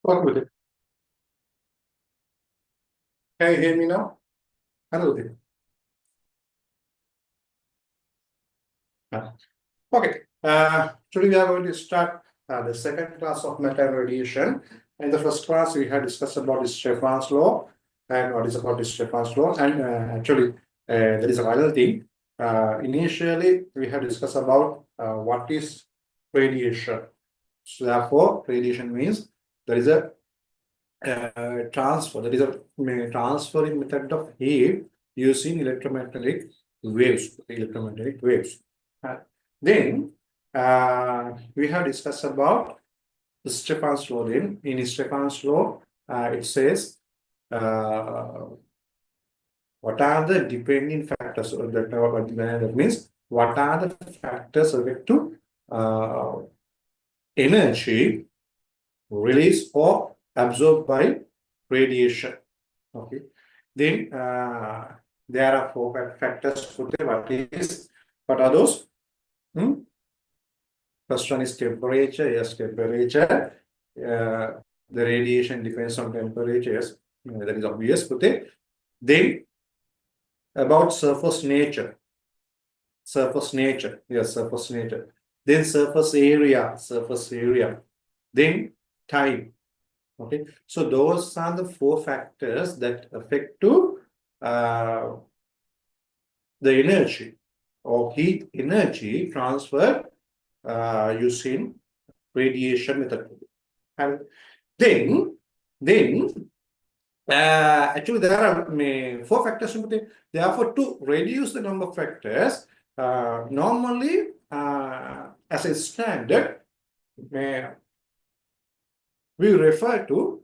What with it? Can you hear me now? Hello there. Okay. Today we are going to start the second class of matter and radiation. In the first class, we had discussed about the Stefan's law and what is about the Stefan's law. And actually, there is a final thing. Initially, we had discussed about what is radiation. So therefore, radiation means there is a transfer. There is a transferring method of heat using electromagnetic waves. Then we have discussed about the Stefan's law. Then in Stefan's law, it says what are the depending factors. So that means what are the factors related to energy released or absorbed by radiation. Okay. Then there are four factors. What are those? First one is temperature. Yes, temperature. The radiation depends on temperature. Yes, that is obvious. Then about surface nature. Surface nature. Yes, surface nature. Then surface area. Then time. Okay, so those are the four factors that affect to the energy or heat energy transfer using radiation method. And then actually there are four factors. Therefore, to reduce the number of factors, normally as a standard, we refer to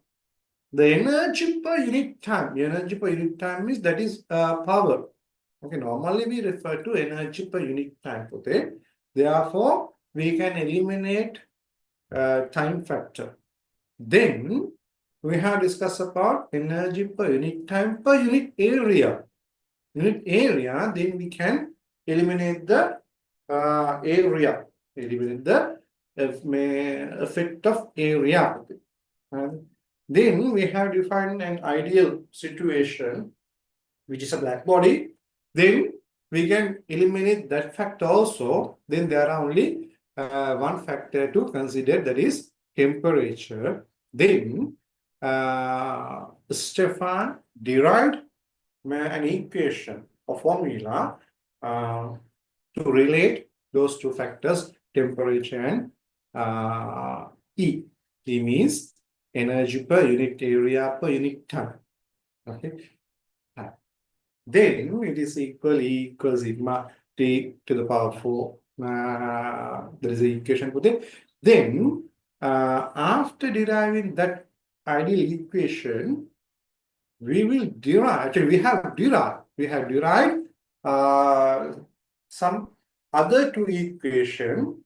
the energy per unit time. Energy per unit time means that is power. Okay, normally we refer to energy per unit time. Okay, therefore we can eliminate time factor. Then we have discussed about energy per unit time per unit area. Unit area, then we can eliminate the area. Eliminate the effect of area. And then we have defined an ideal situation, which is a black body. Then we can eliminate that factor also. Then there are only one factor to consider, that is temperature. Then Stefan derived an equation or formula to relate those two factors, temperature and E. E means energy per unit area per unit time. Okay. Then it is equals sigma T to the power 4. There is an equation put in. Then after deriving that ideal equation, we will derive. Actually, we have derived some other two equations.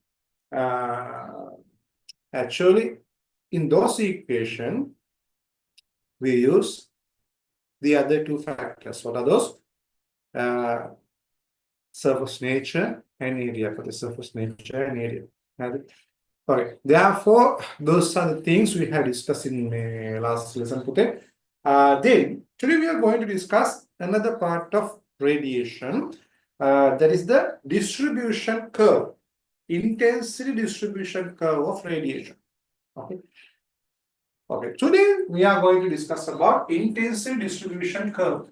Actually, in those equations, we use the other two factors. What are those? Surface nature and area. For the surface nature and area. Okay. Therefore, those are the things we have discussed in last lesson. Then today we are going to discuss another part of radiation. That is the distribution curve, intensity distribution curve of radiation. Okay. Okay. Today we are going to discuss about intensity distribution curve.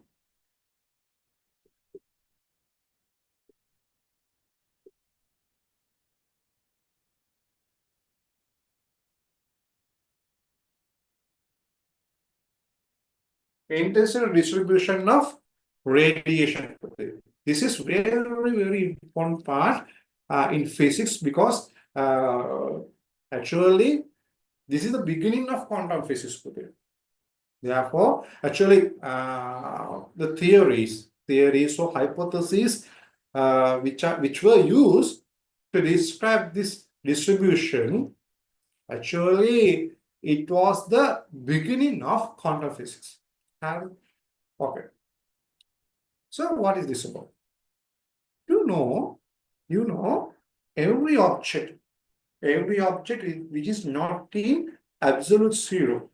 Intensity distribution of radiation. This is very important part in physics, because actually this is the beginning of quantum physics. Therefore, actually the theories or hypotheses which were used to describe this distribution, actually it was the beginning of quantum physics. Okay. So what is this about? You know, every object which is not in absolute zero,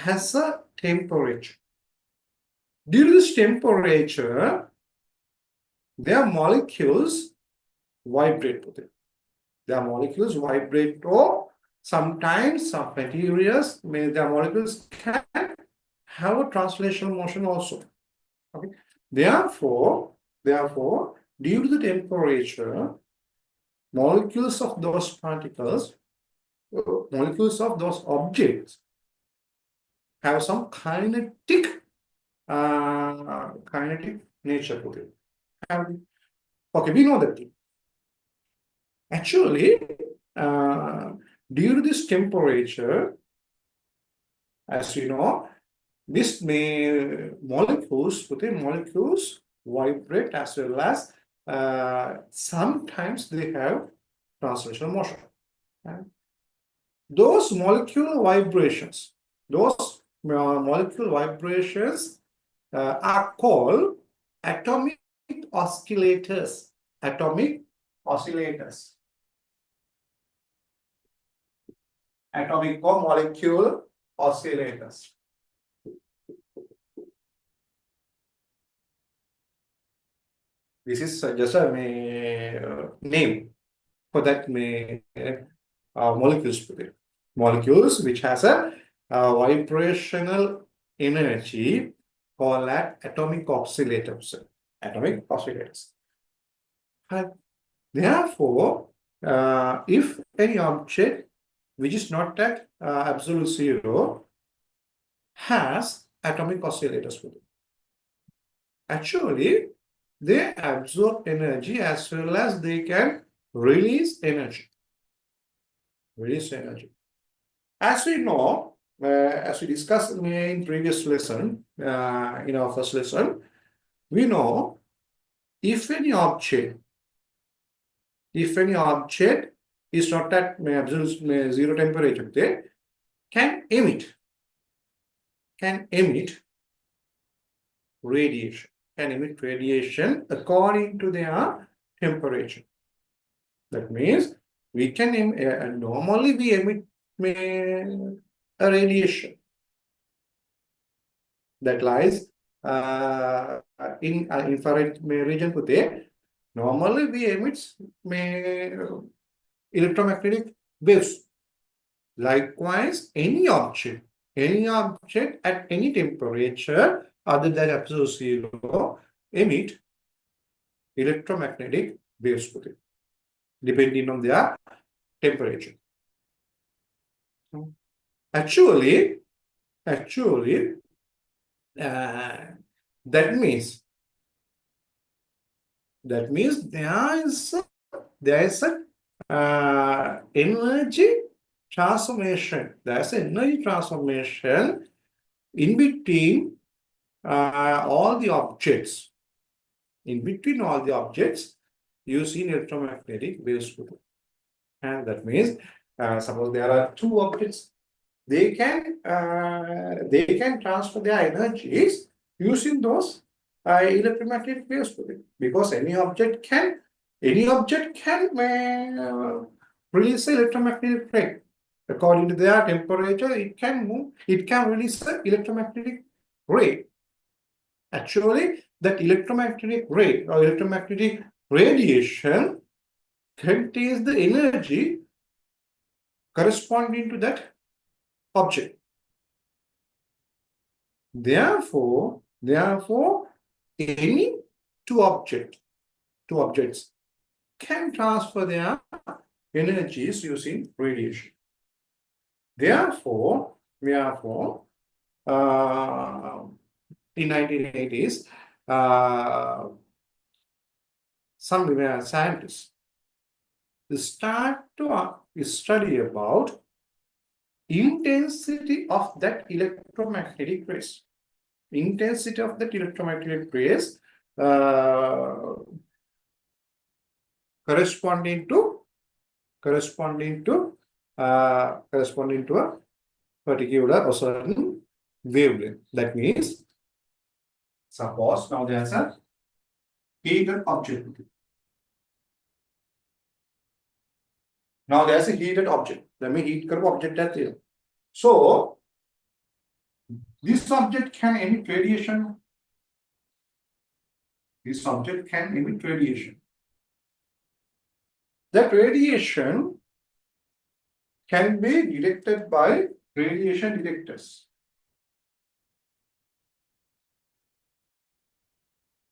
has a temperature. Due to this temperature, their molecules vibrate. Their molecules vibrate, or sometimes some materials, their molecules can have a translational motion also. Okay. Therefore, due to the temperature, molecules of those particles, molecules of those objects have some kinetic nature to it. Okay, we know that thing. Actually, due to this temperature, as you know, this molecules vibrate as well as sometimes they have translational motion. Those molecular vibrations are called atomic oscillators. Atomic oscillators. Atomic or molecular oscillators. This is just a name for that molecules. Molecules which has a vibrational energy called atomic oscillators. Atomic oscillators. Therefore, if any object which is not at absolute zero has atomic oscillators with it, actually they absorb energy as well as they can release energy. As we know, as we discussed in previous lesson, in our first lesson, we know if any object is not at absolute zero temperature, they can emit radiation. Can emit radiation according to their temperature. That means we can normally we emit a radiation that lies in infrared region. Normally we emit electromagnetic waves. Likewise, any object at any temperature other than absolute zero emit electromagnetic waves depending on their temperature. Actually, that means there is a energy transformation. There's an energy transformation in between all the objects. Using electromagnetic waves. And that means, suppose there are two objects, they can transfer their energies using those electromagnetic waves, because any object can release electromagnetic ray. According to their temperature, it can release the electromagnetic ray. Actually, that electromagnetic ray or electromagnetic radiation contains the energy corresponding to that object. Therefore, any two objects can transfer their energies using radiation. Therefore, in 1980s, some scientists start to study about intensity of that electromagnetic rays. Corresponding to a particular or certain wavelength. That means, suppose now there's a heated object. Now there's a heated object. Let me heat curve object at here. So This object can emit radiation. This object can emit radiation. That radiation can be detected by radiation detectors.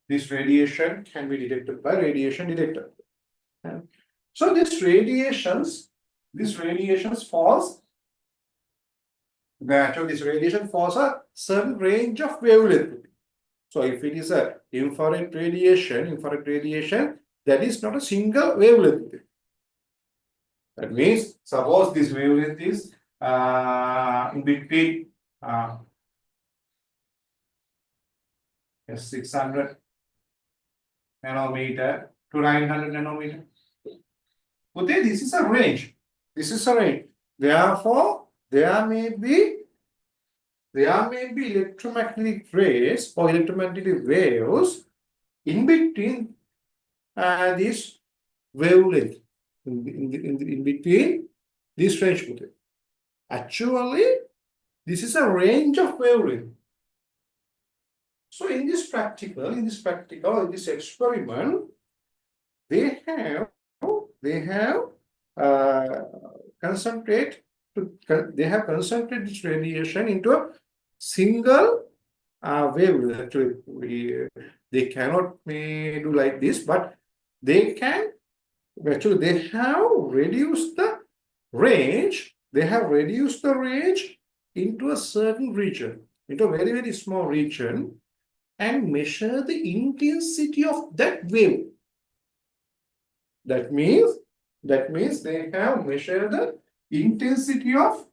This radiation can be detected by radiation detector. So this radiation falls. This radiation falls a certain range of wavelength. So if it is a infrared radiation, that is not a single wavelength. That means suppose this wavelength is in between 600 nanometer to 900 nanometer. Okay, this is a range. Therefore, there may be electromagnetic rays or electromagnetic waves in between this wavelength, in between this range. Actually, this is a range of wavelength. So in this experiment, they have concentrated this radiation into a single wavelength. Actually, they cannot do like this, but they can. Actually, they have reduced the range. They have reduced the range into a certain region, into a very, very small region, and measure the intensity of that wave. That means they have measured the intensity of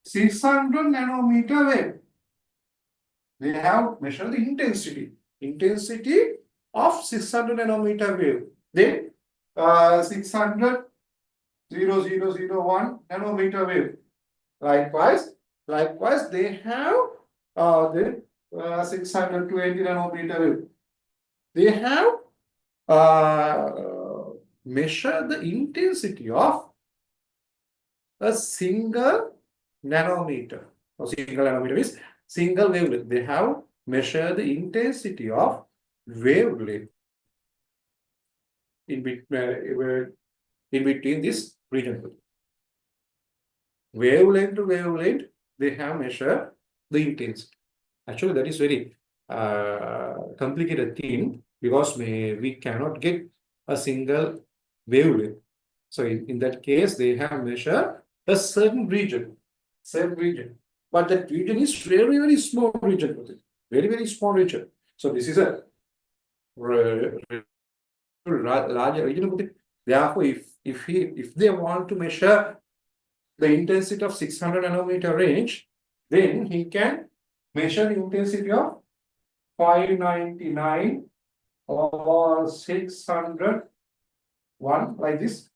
600 nanometer wave. They have measured the intensity of 600 nanometer wave. Then 600 0001 nanometer wave. Likewise, they have the 620 nanometer wave. They have measured the intensity of a single nanometer. Or single nanometer means single wavelength. They have measured the intensity of wavelength in between this region. Wavelength to wavelength, they have measured the intensity. Actually, that is very complicated thing, because we cannot get a single wavelength. So in that case, they have measured a certain region. But that region is very, very small region. Very, very small region. So this is a larger region. Therefore, if they want to measure the intensity of 600 nanometer range, then he can measure the intensity of 599 or 601, like this.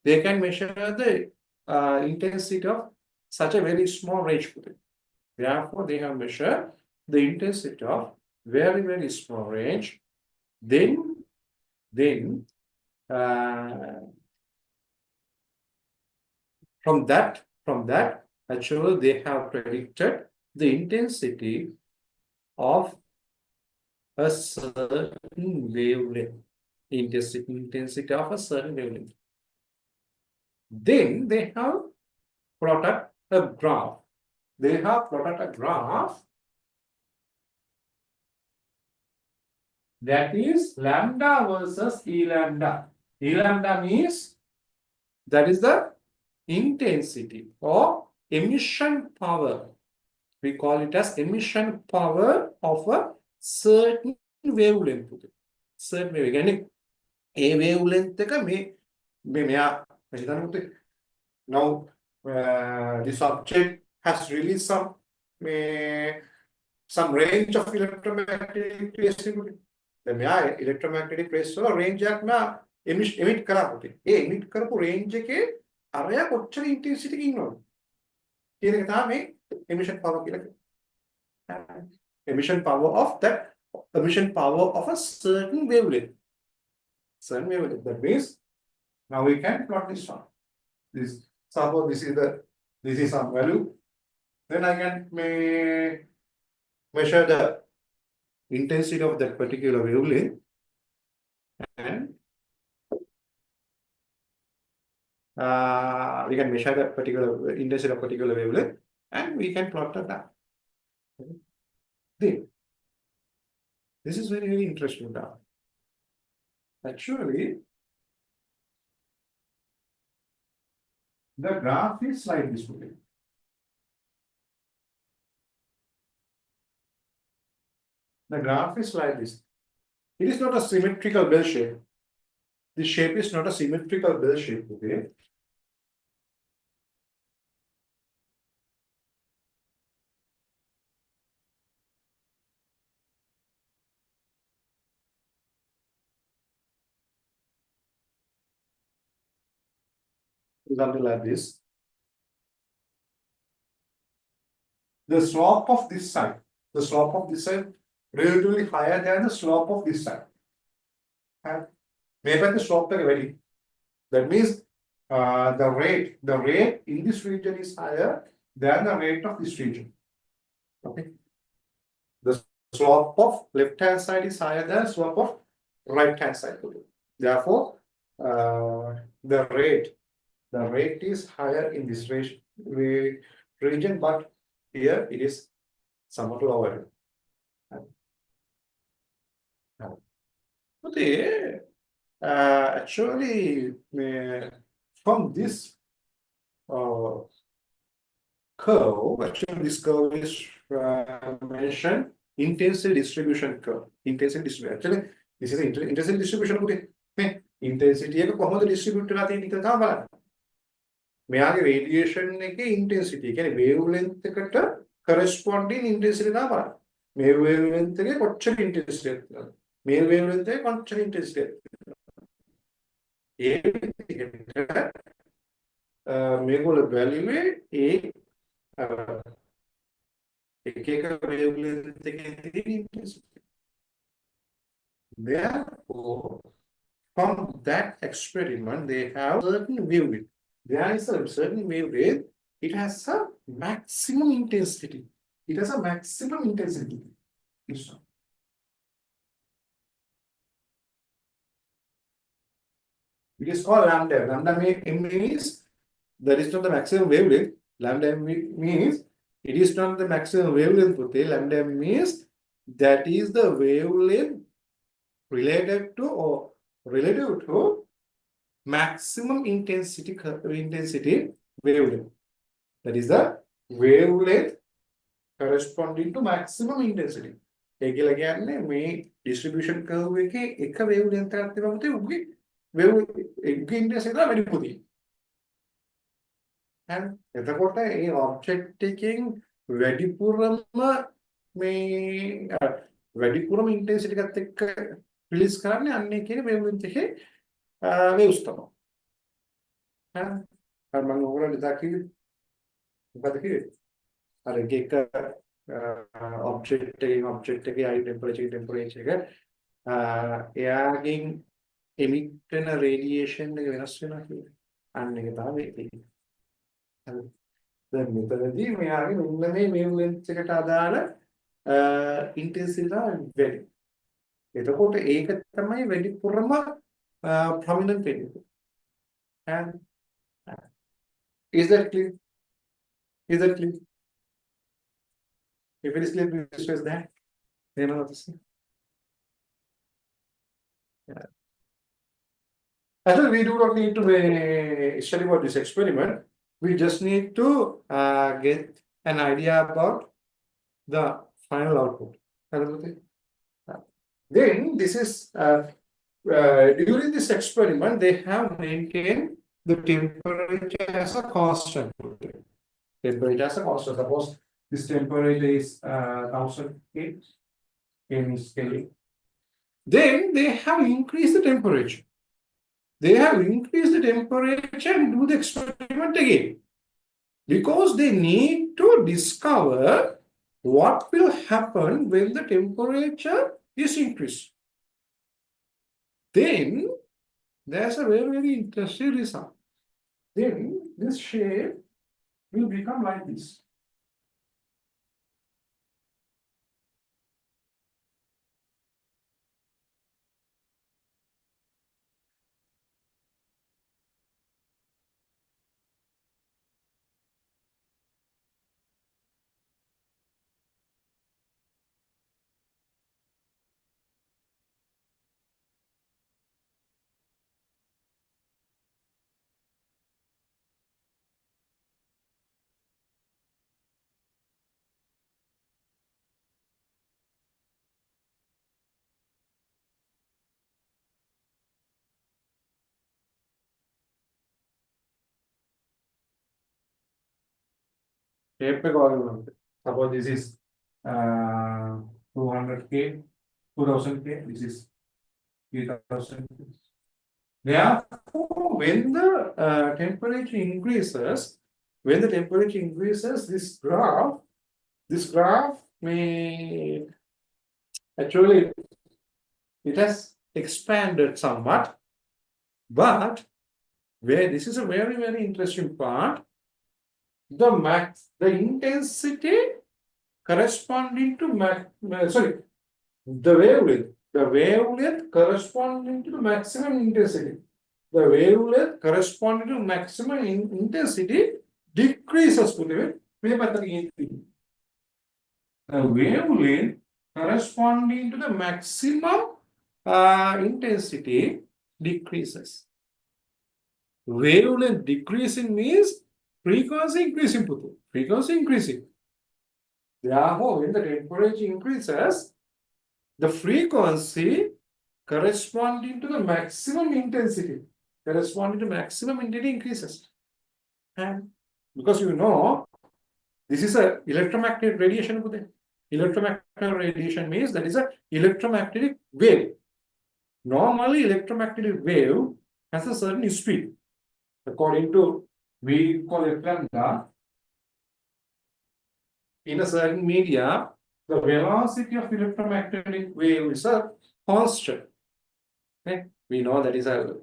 They can measure the intensity of such a very small range. Therefore, they have measured the intensity of very, very small range. Then from that, actually, they have predicted the intensity of a certain wavelength. Intensity of a certain wavelength. Then they have plotted a graph. That is lambda versus E lambda. E lambda means that is the intensity or emission power. We call it as emission power of a certain wavelength. Certain wavelength. A wavelength now this object has released some range of electromagnetic rays. Electromagnetic rays range emit kara emit karapu range ke araya kochchara intensity ki innawada කියන එක තමයි emission power කියලා කියන්නේ. Emission power of a certain wavelength. That means now we can plot this one. Suppose this is some value. then I can measure the intensity of that particular wavelength, and we can measure the particular intensity of particular wavelength, and we can plot the graph. Then, this is very, very interesting now. Actually, the graph is like this. The graph is like this. It is not a symmetrical bell shape. This shape is not a symmetrical bell shape. Okay. Something like this. The slope of this side, relatively higher than the slope of this side. And maybe the slope is very. That means the rate in this region is higher than the rate of this region. Okay. The slope of left hand side is higher than slope of right hand side. Therefore, the rate is higher in this region, but here it is somewhat lower. Okay. Actually, from this curve, actually this curve is mentioned intensity distribution curve. Intensity distribution. Actually, this is intensity distribution. Okay. Intensity එක කොහොමද distribute වෙලා තියෙන්නේ කියලා තමයි බලන්න. මෙයාගේ radiation එකේ intensity කියන්නේ wavelength එකට corresponding intensity තමයි බලන්න. මේ wavelength එකේ කොච්චර intensity එකක්ද? මේ wavelength එකේ කොච්චර intensity එකක්ද? ඒ විදිහට මේගොල්ලෝ බැලුවේ ඒ එක එක wavelength එකේ තියෙන intensity. Therefore, from that experiment, they have certain wavelength. There is a certain wavelength. It has a maximum intensity. It has a maximum intensity. It is called lambda. Lambda means that is not the maximum wavelength. Lambda means it is not the maximum wavelength. Lambda means that is the wavelength related to or relative to maximum intensity wavelength. That is the wavelength corresponding to maximum intensity. ඒ කියලා කියන්නේ මේ distribution curve එකේ එක wavelength එකක් තිබුණා මුතේ උගේ intensity එක වැඩි පුතේ. හරි. එතකොට ඒ object එකෙන් වැඩිපුරම intensity එකත් එක්ක release කරන්නේ අන්න එකේ wavelength එකේ waves තමයි. හරි. මම ඔයගොල්ලන්ට දකින්න මොකද කිව්වේ? අර එක object එකේ high temperature එක එයාගෙන් emit වෙන radiation එක වෙනස් වෙනවා කියන්නේ. අන්න ඒක තමයි මේකේ. හරි. දැන් මෙතනදී මෙයාගේ මෙන්න මේ wavelength එකට අදාළ intensity වැඩි. එතකොට ඒක තමයි වැඩිපුරම prominent වෙන්නේ. And is that clear? Is that clear? If it is clear, please stress that. You know what to say? Yeah. Actually, we do not need to study about this experiment. We just need to get an idea about the final output. Then this is during this experiment, they have maintained the temperature as a constant. Temperature as a constant. Suppose this temperature is 1000 Kelvin scale. Then they have increased the temperature. They have increased the temperature and do the experiment again. Because they need to discover what will happen when the temperature is increased. Then there's a very, very interesting result. Then this shape will become like this. Suppose this is 200K, 2000K, this is 3000. Therefore, when the temperature increases, this graph may actually it has expanded somewhat, but where this is a very, very interesting part, the intensity corresponding to the wavelength corresponding to the maximum intensity. The wavelength corresponding to maximum intensity decreases. The wavelength corresponding to the maximum intensity decreases. Wavelength decreasing means frequency increasing. Frequency increasing. Therefore, when the temperature increases, the frequency corresponding to the maximum intensity increases. And because you know, this is a electromagnetic radiation. Electromagnetic radiation means that is a electromagnetic wave. Normally, electromagnetic wave has a certain speed. According to, we call it lambda. In a certain media, the velocity of electromagnetic wave is a constant. Okay? We know that is a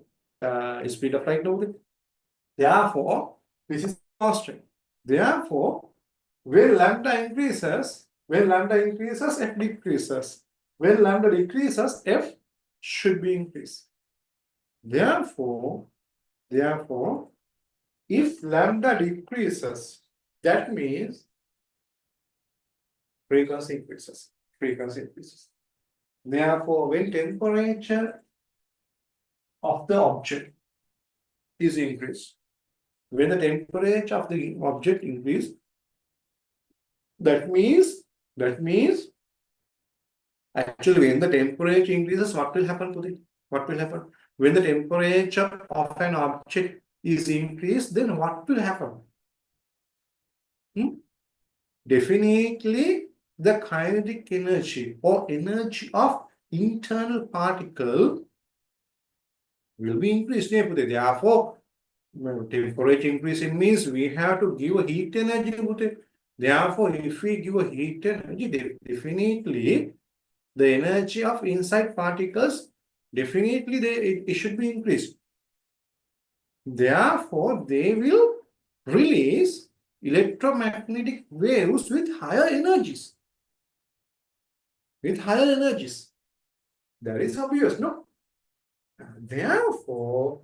speed of light. Therefore, this is constant. Therefore, when lambda increases, f decreases. When lambda decreases, f should be increased. Therefore, if lambda decreases, that means frequency increases. Therefore, when temperature of the object is increased, when the temperature of the object increases, that means actually when the temperature increases, what will happen? When the temperature of an object is increased, then what will happen? Definitely the kinetic energy or energy of internal particle will be increased. Therefore, temperature increasing means we have to give a heat energy. Therefore, if we give a heat energy, definitely the energy of inside particles, definitely it should be increased. Therefore, they will release electromagnetic waves with higher energies. That is obvious, no? Therefore,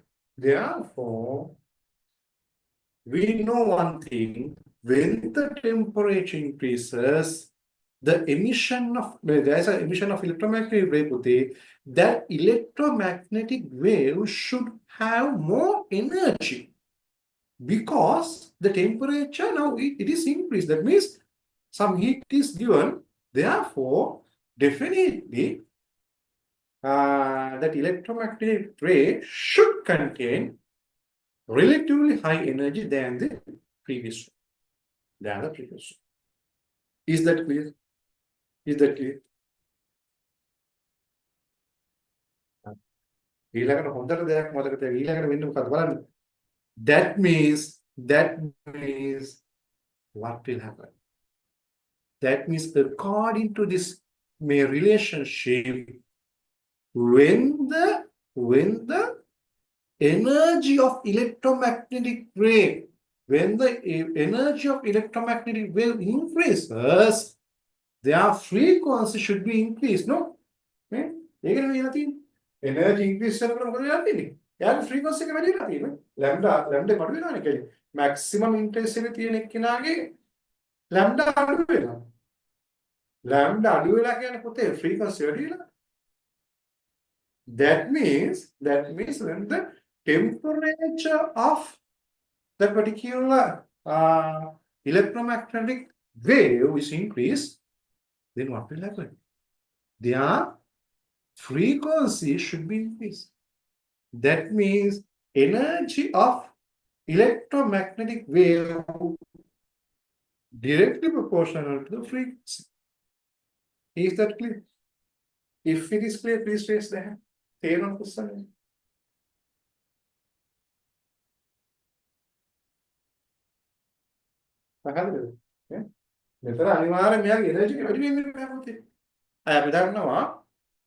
we know one thing. When the temperature increases, there is an emission of electromagnetic wave. That electromagnetic wave should have more energy because the temperature now it is increased. That means some heat is given. Therefore, definitely that electromagnetic ray should contain relatively high energy than the previous one. Is that clear? That means what will happen? That means according to this relationship, when the energy of electromagnetic wave, increases, their frequency should be increased, no? Energy increase frequency maximum intensity lambda frequency. That means when the temperature of that particular electromagnetic wave is increased, then what will happen? Their frequency should be increased. That means energy of electromagnetic wave directly proportional to the frequency. Is that clear? If it is clear, please raise the hand. තේරෙනවද පුස්සන්නේ? පැහැදිලිද? නේ? මෙතන අනිවාර්යයෙන් මෙයාගේ energy එක වැඩි වෙන්නේ නැහැ පුතේ. අපි දන්නවා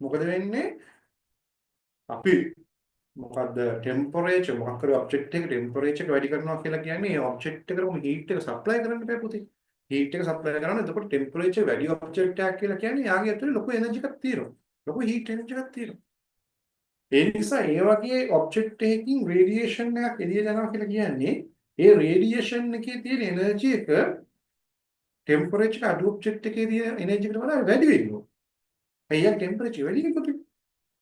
මොකද වෙන්නේ? අපි මොකද්ද ටෙම්පරේචර් මොකක් කර ඔබ්ජෙක්ට් එක ටෙම්පරේචර් එක වැඩි කරනවා කියලා කියන්නේ ඒ ඔබ්ජෙක්ට් එකටම හීට් එක සප්ලයි කරන්න බෑ පුතේ. හීට් එක සප්ලයි කරනවා. එතකොට ටෙම්පරේචර් වැඩි ඔබ්ජෙක්ට් එකක් කියලා කියන්නේ යාගේ ඇතුලේ ලොකු එනර්ජි එකක් තියෙනවා. ලොකු හීට් එනර්ජි එකක් තියෙනවා. ඒ නිසා ඒ වගේ ඔබ්ජෙක්ට් එකකින් රේඩියේෂන් එකක් එළියට යනවා කියලා කියන්නේ ඒ රේඩියේෂන් එකේ තියෙන එනර්ජි එක ටෙම්පරේචර් අඩු ඔබ්ජෙක්ට් එකේ තියෙන එනර්ජි එකට වඩා වැඩි වෙනවා. අයියා ටෙම්පරේචර් වැඩි වෙනකොට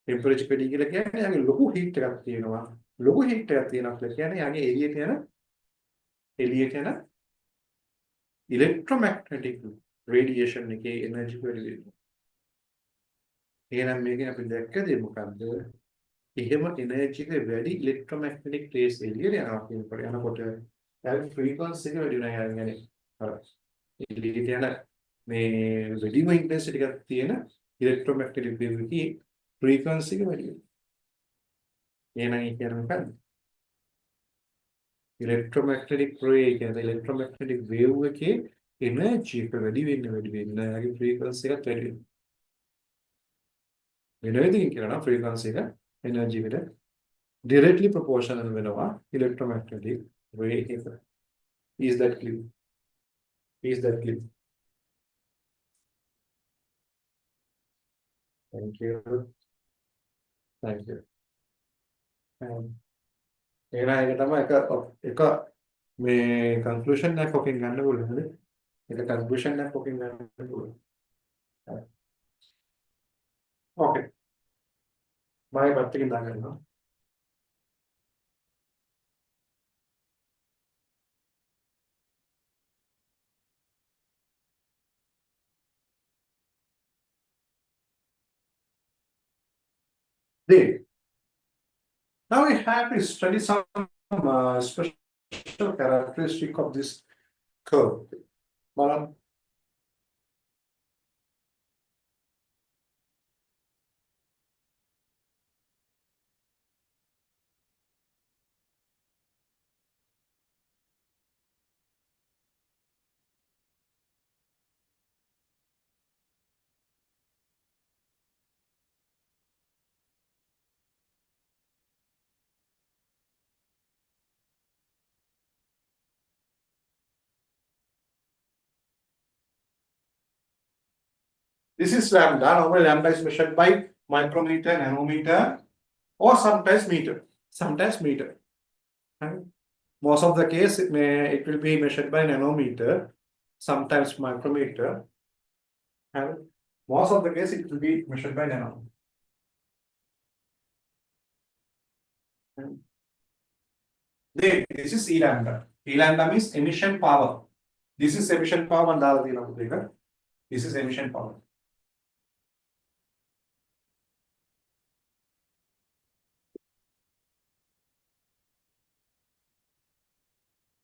ටෙම්පරේචර් වැඩි කියලා කියන්නේ යාගේ ලොකු හීට් එකක් තියෙනවා. ලොකු හීට් එකක් තියෙනවා කියලා කියන්නේ යාගේ එළියට යන ඉලෙක්ට්‍රොමැග්නටික් රේඩියේෂන් එකේ එනර්ජි වැඩි වෙනවා. එහෙනම් මේකෙන් අපි දැක්කද මොකද්ද? එහෙම එනර්ජි එක වැඩි ඉලෙක්ට්‍රොමැග්නටික් රේස් එළියට යනකොට යාගේ ෆ්‍රීකවන්සි එක වැඩි වෙනවා. يعني අර එළියට යන මේ වැඩිම ඉන්ටෙන්සිටි එකක් තියෙන ඉලෙක්ට්‍රොමැග්නටික් වේව් එකේ ෆ්‍රීකවන්සි එක වැඩි වෙනවා. එහෙනම් ඒ කියන්නේ මොකද්ද? ඉලෙක්ට්‍රොමැග්නටික් රේ කියන්නේ ඉලෙක්ට්‍රොමැග්නටික් වේව් එකේ එනර්ජි එක වැඩි වෙන්න යාගේ ෆ්‍රීකවන්සි එකත් වැඩි වෙනවා. වෙන විදිහකින් කියනවා නම් ෆ්‍රීකවන්සි එක එනර්ජි එකට directly proportional වෙනවා electromagnetic ray එක. Is that clear? Is that clear? Thank you. Thank you. එහෙනම් ඒක තමයි එක මේ conclusion එකක් ඔකෙන් ගන්න පුළුවන් නේද? ඒක conclusion එකක් ඔකෙන් ගන්න පුළුවන්. Okay. මම පැත්තකින් දාගන්නවා. Then now we have to study some special characteristic of this curve. බලන්න. This is lambda. Normally, lambda is measured by micrometer, nanometer, or sometimes meter. Sometimes meter. And most of the case, it will be measured by nanometer, sometimes micrometer, and most of the case it will be measured by nanometer. Then this is E lambda. E lambda means emission power. This is emission power and this is emission power.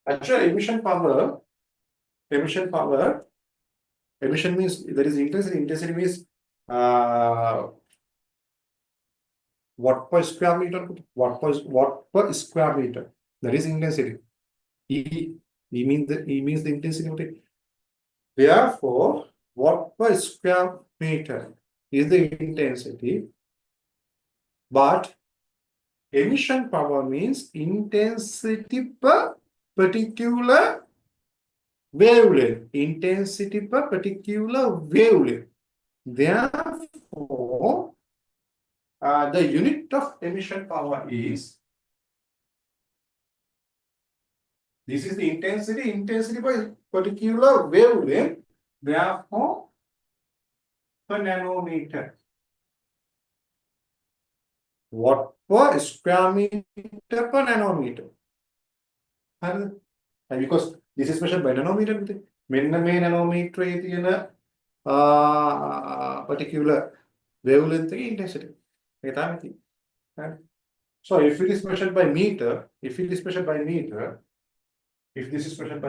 Actually, emission means there is intensity. Intensity means watt per square meter. Watt per square meter. That is intensity. E means the intensity. Therefore, watt per square meter is the intensity. But emission power means intensity per particular wavelength. Intensity per particular wavelength. Therefore, the unit of emission power is, this is the intensity by particular wavelength. Therefore, per nanometer. Watt per square meter per nanometer. And because this is measured by nanometer, මෙන්න මේ nanometer එකේ තියෙන particular wavelength එකේ intensity. ඒක තමයි තියෙන්නේ. So if it is measured by meter, if this is measured by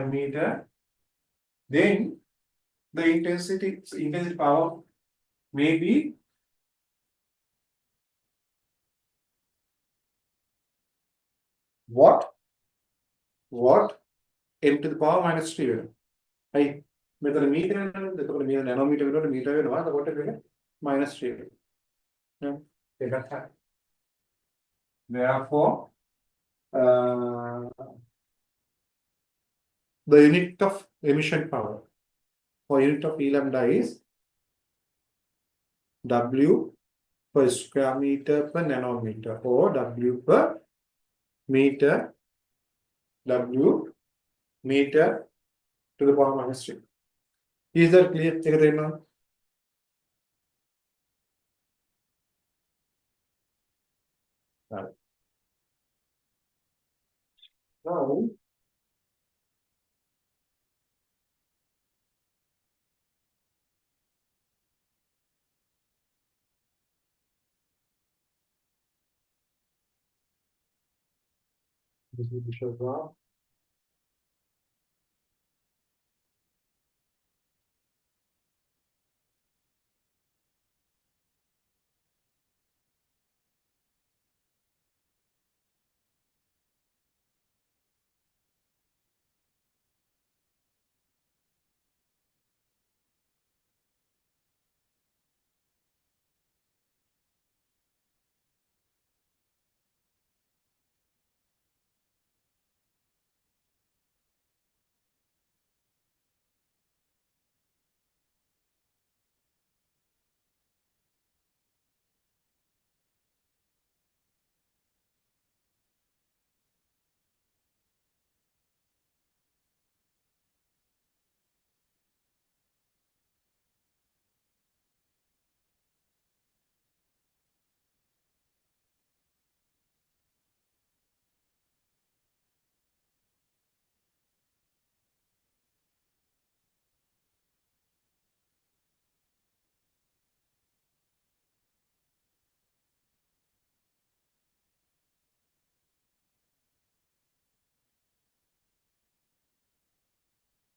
meter, then the intensity power may be what? What? M to the power minus 3 വരും. Right? මෙතන මීටර වෙනවද? එතකොට මේ නැනෝමීටර වෙනකොට මීටර වෙනවා. එතකොට මේක minus 3 වෙනවා. ඒකත් හරි. Therefore, the unit of emission power or unit of E lambda is W per square meter per nanometer or W per meter W meter to the power minus 3. Is that clear? ඒක තේරෙනවද? Right. Now, this is the show graph.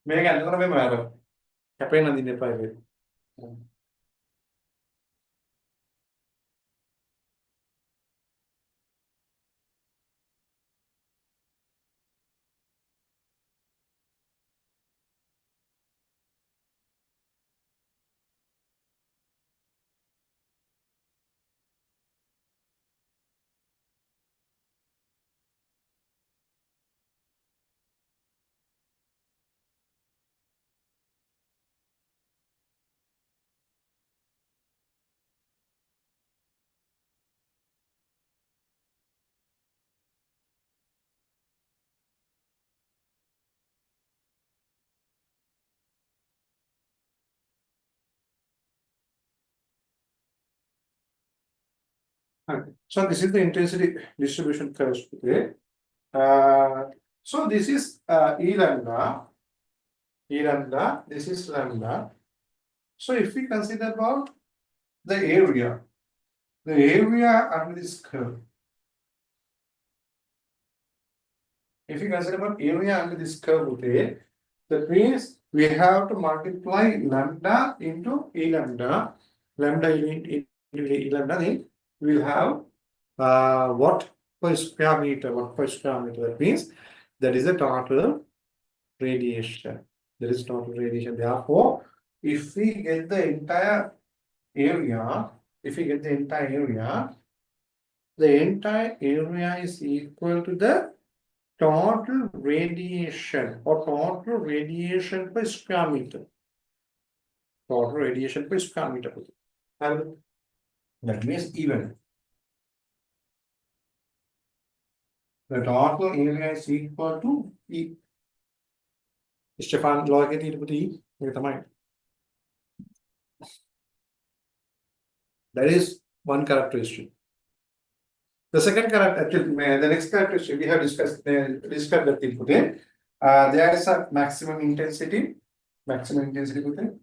මේක ඇත්තටම මේ මාර කැපෙන්න දින්න එපා ඒක. Okay. So this is the intensity distribution curves. Okay. So this is E lambda, E lambda, this is lambda. So if we consider about the area under this curve, if you consider about area under this curve, okay, that means we have to multiply lambda into E lambda, lambda into E lambda, then we will have what per square meter, what per square meter. That means that is the total radiation. There is total radiation. Therefore, if we get the entire area, the entire area is equal to the total radiation or total radiation per square meter. Total radiation per square meter. And that means even. The total area is equal to E. Stefan law එකේ තියෙන පුතේ මේක තමයි. That is one characteristic. The second characteristic, the next characteristic we have discussed that thing today. There is a maximum intensity. Today.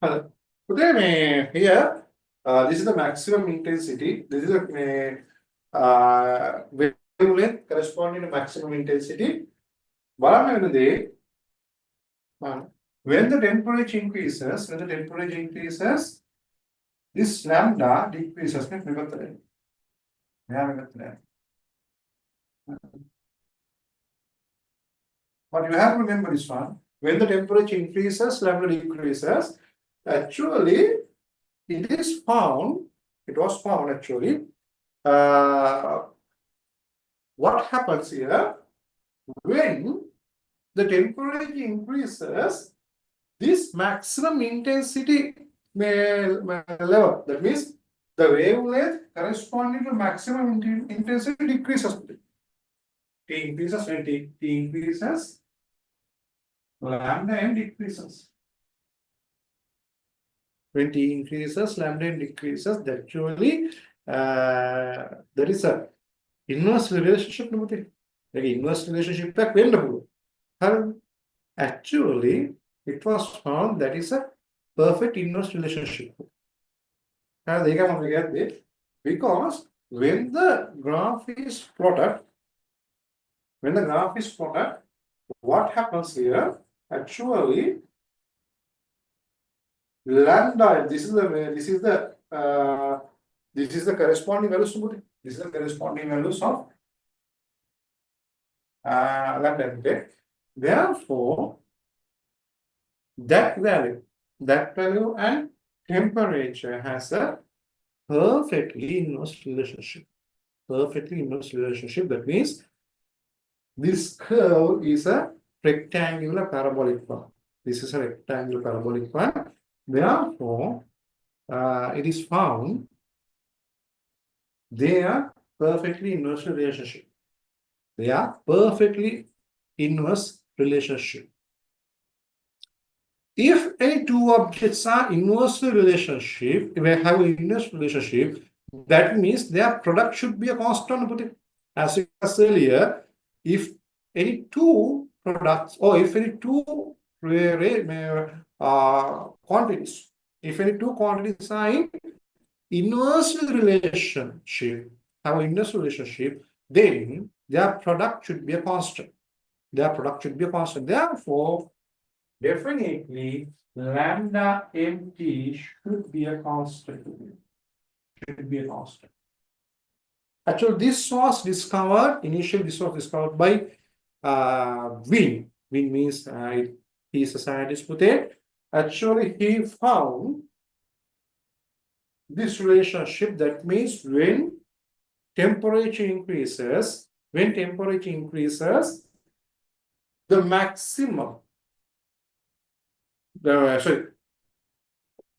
Today, here, this is the maximum intensity. This is a wavelength corresponding to maximum intensity. When the temperature increases, this lambda decreases. But you have to remember this one. When the temperature increases, lambda decreases. Actually, it was found actually. What happens here? When the temperature increases, this maximum intensity level, that means the wavelength corresponding to maximum intensity decreases. T increases when T increases, lambda n decreases. When T increases, lambda n decreases. Actually, there is a inverse relationship. Like inverse relationship back when actually it was found that is a perfect inverse relationship. Because when the graph is plotted, what happens here? Actually, lambda. This is the corresponding values. This is the corresponding values of lambda. Okay. Therefore, that value and temperature has a perfectly inverse relationship. That means this curve is a rectangular parabolic one. This is a rectangular parabolic one. Therefore, it is found they are perfectly inverse relationship. If any two objects are inversely relationship, if they have an inverse relationship, that means their product should be a constant. As we discussed earlier, if any two products or if any two quantities, are in inverse relationship, then their product should be a constant. Therefore, definitely, lambda mt should be a constant. Actually, this was discovered by Wien. Wien means he is a scientist. Actually, he found this relationship. That means when temperature increases, the maximum. The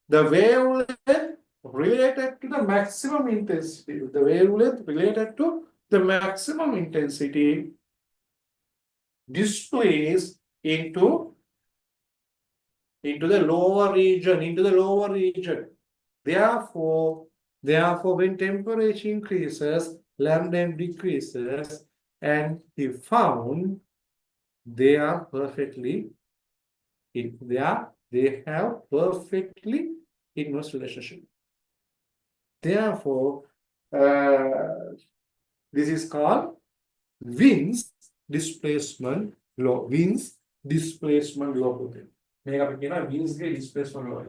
wavelength related to the maximum intensity. Displays into the lower region. Therefore, when temperature increases, lambda decreases, and he found they have perfectly inverse relationship. Therefore, this is called Wien's displacement law. Wien's displacement law. Wien's displacement law.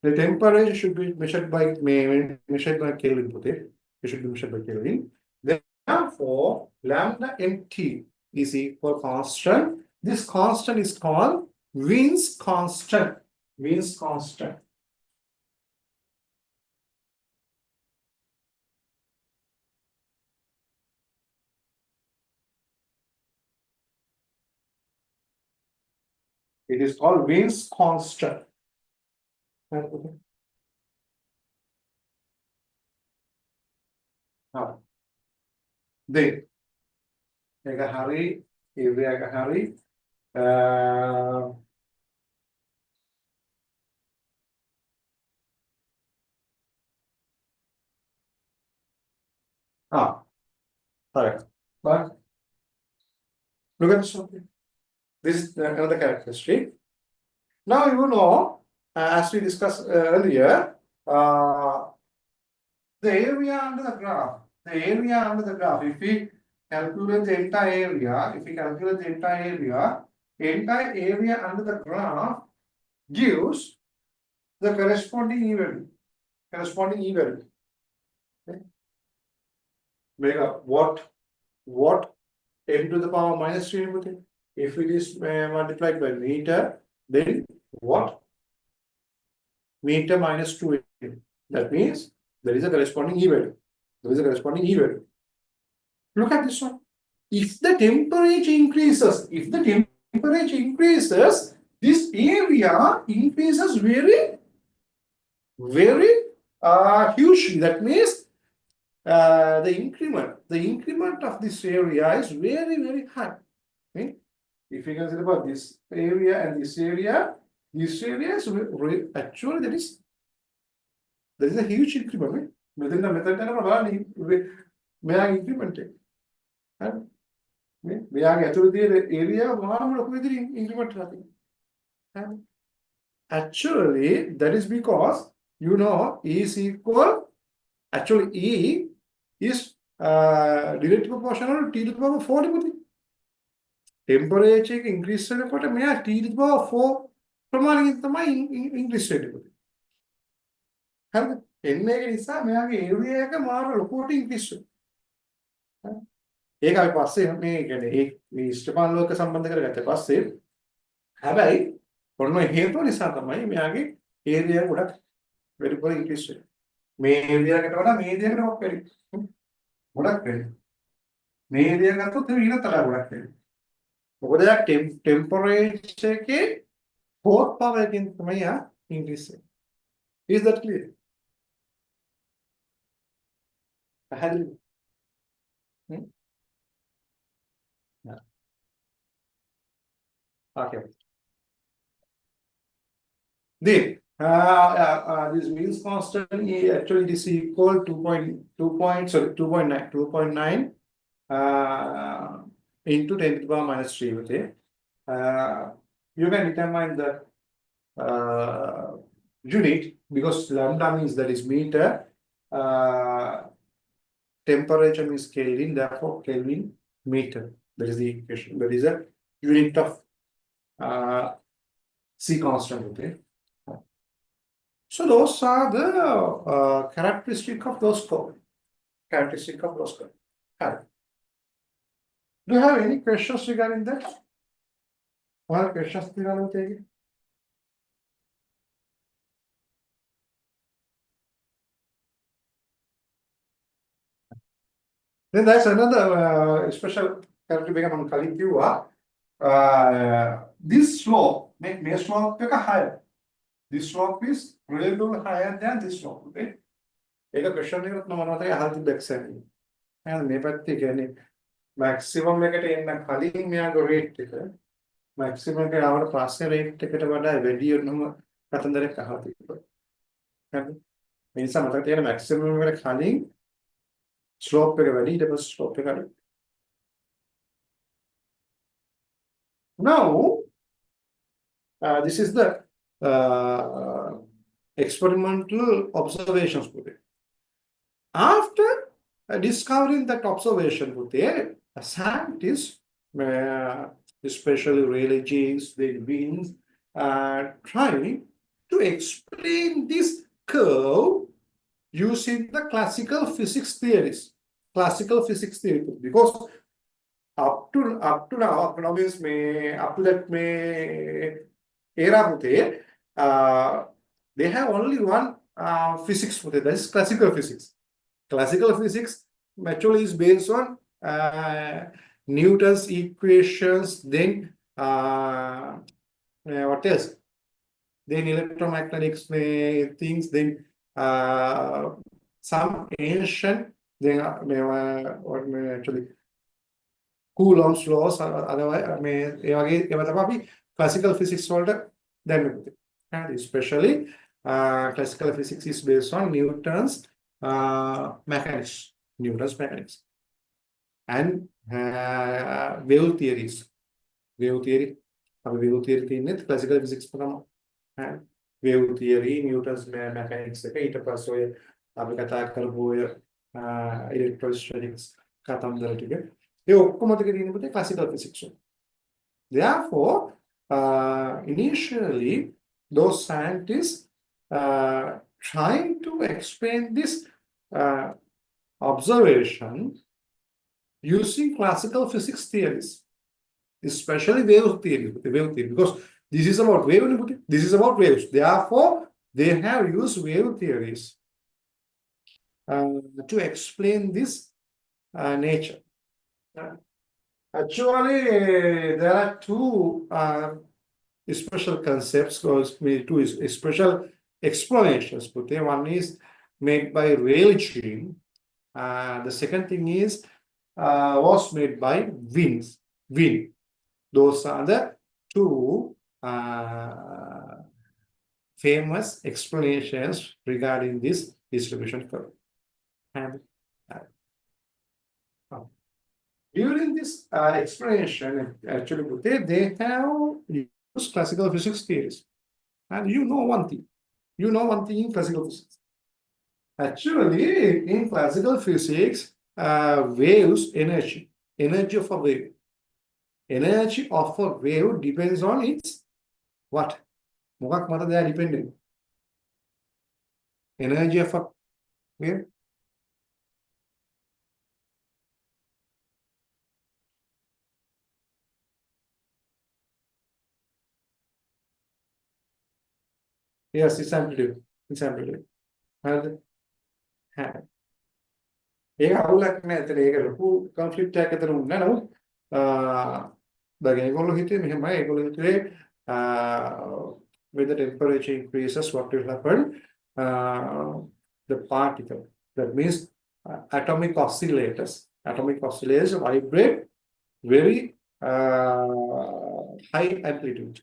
The temperature should be measured by Kelvin. It should be measured by Kelvin. Therefore, lambda mt is equal constant. This constant is called Wien's constant. It is called Wien's constant. Now, then, agak hari, Ah, correct. But look at this one. This is another characteristic. Now you know, as we discussed earlier, the area under the graph. The area under the graph. If we calculate the entire area, entire area under the graph gives the corresponding E value. Okay. What n to the power minus 3 everything. If it is multiplied by meter, then what? Meter minus 2. That means there is a corresponding E value. Look at this one. If the temperature increases, this area increases very, very hugely. That means the increment of this area is very, very high. Okay? If you consider about this area and this area is actually there is a huge increment. Within the method, increment. area increment. Actually, that is because E is equal. Actually, E is directly proportional to T to the power 4. Temperature increase වෙනකොට මෙයා T to the power 4 ප්‍රමාණයෙන් තමයි increase වෙන්නේ. හරිද? n එක නිසා මෙයාගේ area එක මාර ලොකුවට increase වෙනවා. ඒක අපි පස්සේ මේ කියන්නේ මේ ස්ටෙෆාන් ලෝ එක සම්බන්ධ කරගත්ත පස්සේ හැබැයි ඔන්න හේතුව නිසා තමයි මෙයාගේ area ගොඩක් වැඩිපුර increase වෙන්නේ. මේ area එකට වඩා මේ area එකට ගොඩක් වැඩි. ගොඩක් වැඩි. මේ area ගත්තොත් ඊට වඩා ගොඩක් වැඩි. මොකද temperature එකේ 4th power එකකින් තමයි increase වෙන්නේ. Is that clear? පැහැදිලිද? Yeah. Okay. Then this means constant actually this is equal to 2.9 into 10 to the power minus 3 with it. You can determine the unit because lambda means that is meter, temperature means Kelvin, therefore Kelvin meter. That is the equation. That is a unit of C constant. Okay. So those are the characteristic of those curves. Do you have any questions regarding that? What questions do you want to take? Then that's another special characteristic on Kalikua. This slope, may slope higher. This slope is relatively higher than this slope. Okay. एक question नहीं उतना मना था कि हाल back से नहीं है नहीं पत्ती क्या नहीं मैक्सिमम में कहते हैं ना खाली में आगे रेट टिकट मैक्सिमम के आवर पास से रेट टिकट वाला है वीडियो नंबर कतंदर कहाँ थी है ऐसा मतलब कि मैक्सिमम में खाली स्लोप पे वाली डबल स्लोप पे कर now this is the experimental observations. After discovering that observation, a scientist, especially Rayleigh Jeans, they been trying to explain this curve using the classical physics theories. Because up to now, economics up to that era, they have only one physics, that is classical physics. Classical physics actually is based on Newton's equations, then what else? Then electromagnetics things, then some ancient, then actually Coulomb's laws, otherwise, classical physics then and especially classical physics is based on Newton's mechanics. Newton's mechanics. And wave theories. Wave theory. Wave theory is classical physics. Wave theory, Newton's mechanics. ඊට පස්සේ අපි කතා කරපු electrostatics කතන්දර ටික. ඒ ඔක්කොම ටික තියෙන පුතේ classical physics. Therefore, initially, those scientists trying to explain this observation using classical physics theories, especially wave theory, because this is about wave, this is about waves. Therefore, they have used wave theories to explain this nature. Actually, there are two special concepts, or two special explanations. One is made by Rayleigh Jean. The second thing is was made by Wien. Those are the two famous explanations regarding this distribution curve. And during this explanation, actually, they have used classical physics theories. And you know one thing. You know one thing in classical physics. Actually, in classical physics, waves, energy of a wave. Energy of a wave depends on its what? Mogak mata they are dependent. Energy of a wave. Yes, it's amplitude. It's amplitude. ඒක අවුලක් නෑ. ඒතර ඒක ලොකු conflict එකක් අතර උන්නේ නෑ. නමුත් දැන් ඒගොල්ලෝ හිතුවේ මෙහෙමයි. ඒගොල්ලෝ හිතුවේ when the temperature increases, what will happen? The particle, that means atomic oscillators vibrate very high amplitude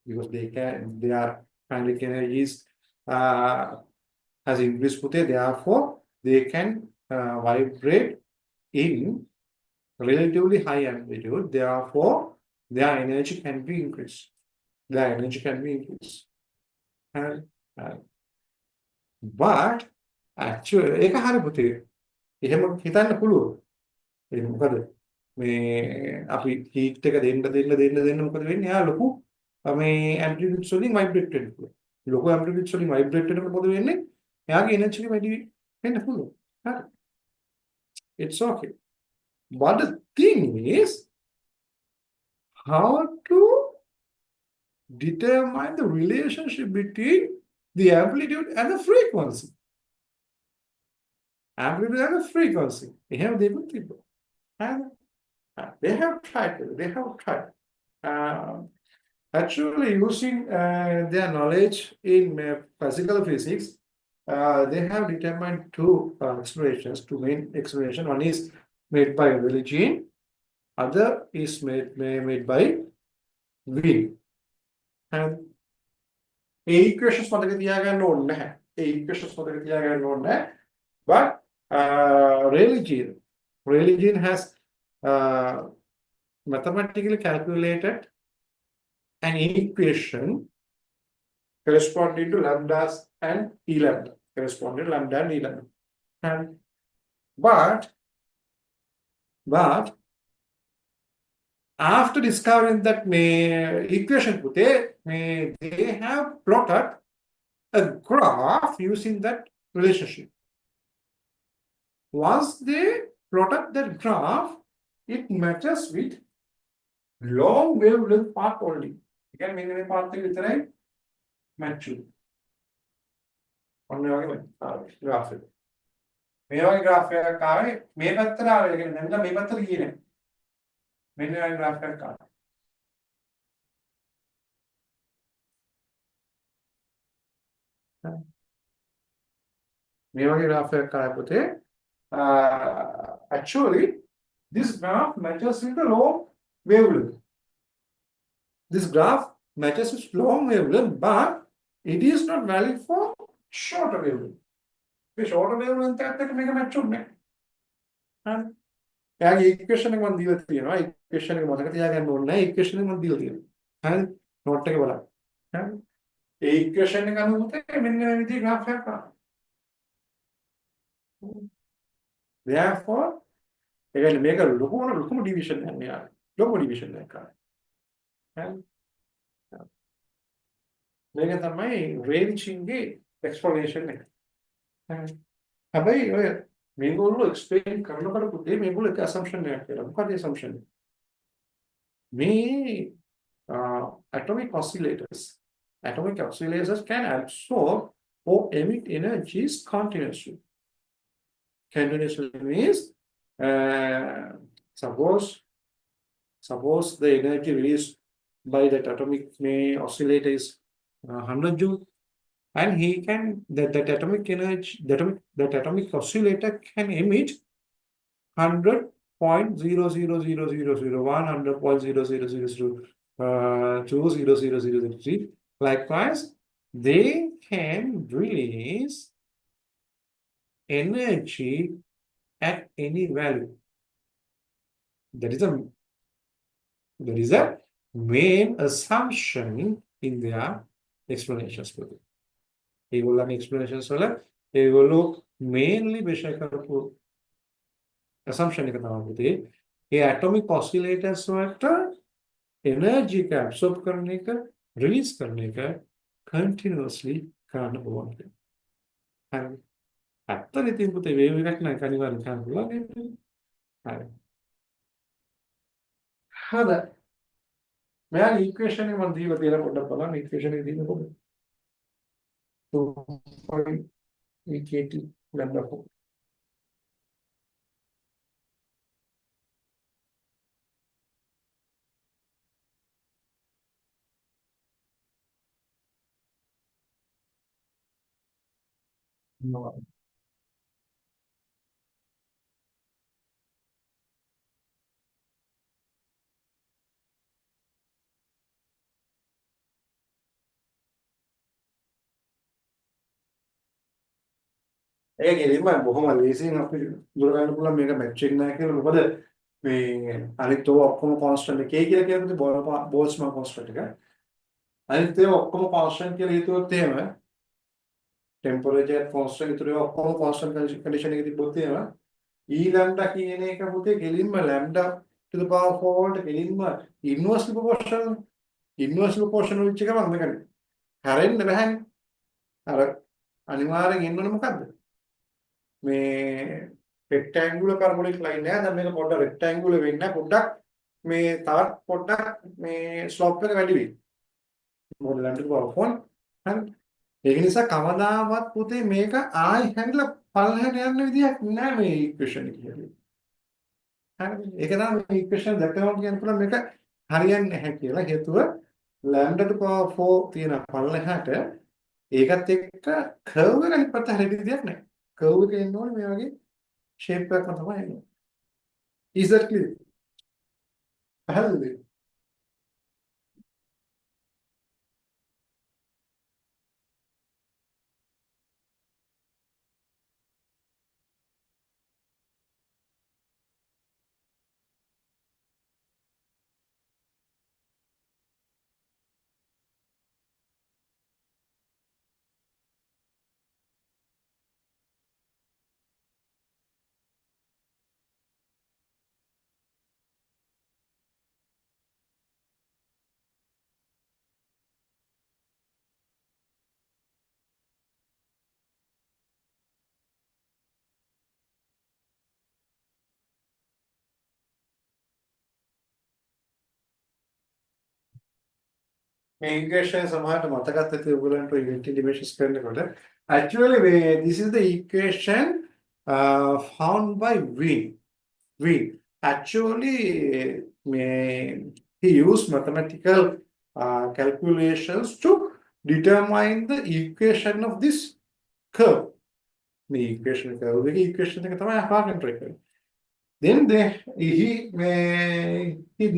because their kinetic energies has increased. Therefore, they can vibrate in relatively high amplitude. Therefore, their energy can be increased. But actually, ඒක හරි පුතේ. එහෙම හිතන්න පුළුවන්. ඒක මොකද? මේ අපි heat එක දෙන්න මොකද වෙන්නේ? එයා ලොකු මේ amplitudes වලින් vibrate වෙනවා. ලොකු amplitudes වලින් vibrate වෙනකොට මොකද වෙන්නේ? එයාගේ energy එක වැඩි වෙන්න පුළුවන්. හරි. It's okay. But the thing is how to determine the relationship between the amplitude and the frequency. Amplitude and the frequency. They have tried. Actually, using their knowledge in classical physics, they have determined two explanations, two main explanations. One is made by Rayleigh Jean, other is made by Wien. And equations මතක තියාගන්න ඕනේ නැහැ. Equations මතක තියාගන්න ඕනේ නැහැ. But Rayleigh Jean has mathematically calculated an equation corresponding to lambdas and E lambda. But after discovering that equation, they have plotted a graph using that relationship. Once they plotted that graph, it matches with long wavelength path only. Again, minimum path විතරයි match වෙන්නේ. ඔන්න ඔය වගේ graph එක. මේ වගේ graph එකක් ආවේ මේ පැත්තට ආවේ. ඒ කියන්නේ දැන් මේ පැත්තට ගියේ නැහැ. මෙන්න ඔය graph එකක් ආවා. මේ වගේ graph එකක් ආවේ පුතේ. Actually, this graph matches with the long wavelength. This graph matches with long wavelength, but it is not valid for shorter wavelength. මේ ෂෝටර් වේව්ලෙන්ත් එකත් එක්ක මේක මැච් උන්නේ නැහැ. හරි. එයාගේ ඉක්වේෂන් එක මම දීලා තියෙනවා. ඉක්වේෂන් එක මතක තියාගන්න ඕනේ නැහැ. ඉක්වේෂන් එක මම දීලා තියෙනවා. හරි. නෝට් එක බලන්න. හරි. ඒ ඉක්වේෂන් එක අනුව මෙන්න මේ විදිහේ graph එකක් ආවා. Therefore, ඒ කියන්නේ මේක ලොකුම ඩිවිෂන් එකක් මෙයාගේ. ලොකු ඩිවිෂන් එකක් ආවා. හරි. මේක තමයි රේන්ජින්ගේ එක්ස්ප්ලනේෂන් එක. හරි. හැබැයි ඔය මේගොල්ලෝ එක්ස්ප්ලেইন කරනකොට පුතේ මේගොල්ලෝ එක assumption එකක් කරලා. මොකද assumption එක? මේ atomic oscillators can absorb or emit energies continuously. Continuously means suppose the energy released by that atomic oscillator is 100 joule, and he can that atomic energy that atomic oscillator can emit 100.0000001, 100.00002, 00003. Likewise, they can release energy at any value. That is a main assumption in their explanations. ඒගොල්ලන්ගේ explanations වල ඒගොල්ලෝ mainly base කරපු assumption එක තමයි පුතේ ඒ atomic oscillators වලට energy එක absorb කරන එක release කරන එක continuously කරන්න පුළුවන් කියලා. හරි. ඇත්තට ඉතින් පුතේ wave එකක් නම් අනිවාර්යෙන් කරන්න පුළුවන් නේද? හරි. හරි. මෙයාගේ equation එක මම දීලා තියෙන පොඩ්ඩක් බලන්න equation එක දීලා කොහොමද? 2.880 lambda 4. No. ඒක ගෙලින්ම බොහොම ලේසියෙන් අපි දුර ගන්න පුළුවන් මේක මැච් වෙන්නේ නැහැ කියලා. මොකද මේ අනිත් ඒවා ඔක්කොම කොන්ස්ටන්ට් එකේ කියලා කියන්නේ බෝල්ස්මන් කොන්ස්ටන්ට් එක. අනිත් ඒවා ඔක්කොම කොන්ස්ටන්ට් කියලා හිතුවොත් එහෙම ටෙම්පරේචර් කොන්ස්ටන්ට් ඉතුරු ඒවා ඔක්කොම කොන්ස්ටන්ට් කන්ඩිෂන් එකේ තිබ්බොත් එහෙම E lambda කියන එක පුතේ ගෙලින්ම lambda to the power 4 වලට ගෙලින්ම inversely proportional වෙච්ච එක මම කියන්නේ. හැරෙන්න බෑනේ. අර අනිවාර්යෙන් එන්න ඕනේ මොකද්ද? මේ rectangular parabolic line එක දැන් මේක පොඩ්ඩක් rectangular වෙන්න පොඩ්ඩක් මේ තවත් පොඩ්ඩක් මේ slope එක වැඩි වෙයි. මොකද lambda to the power 4 හරි. ඒක නිසා කවදාවත් පුතේ මේක ආයි හැංගිලා පල්ලෙහාට යන්න විදියක් නෑ මේ equation එක කියලා. හරිද? ඒක තමයි මේ equation දැක්කම කියන්න පුළුවන් මේක හරියන්නේ නැහැ කියලා. හේතුව lambda to the power 4 තියෙන පල්ලෙහාට ඒකත් එක්ක curve එක අනිත් පැත්ත හරියට විදියක් නෑ. curve එක එන්න ඕනේ මේ වගේ shape එකක්ම තමයි එන්නේ. Is that clear? පැහැදිලිද? මේ equation සමහරට මතකත් ඇති ඔයගලන්ට integration කරනකොට actually this is the equation found by Wien actually he used mathematical calculations to determine the equation of this curve. මේ equation curve එකේ equation එක තමයි අහගන්න කරන්නේ. Then he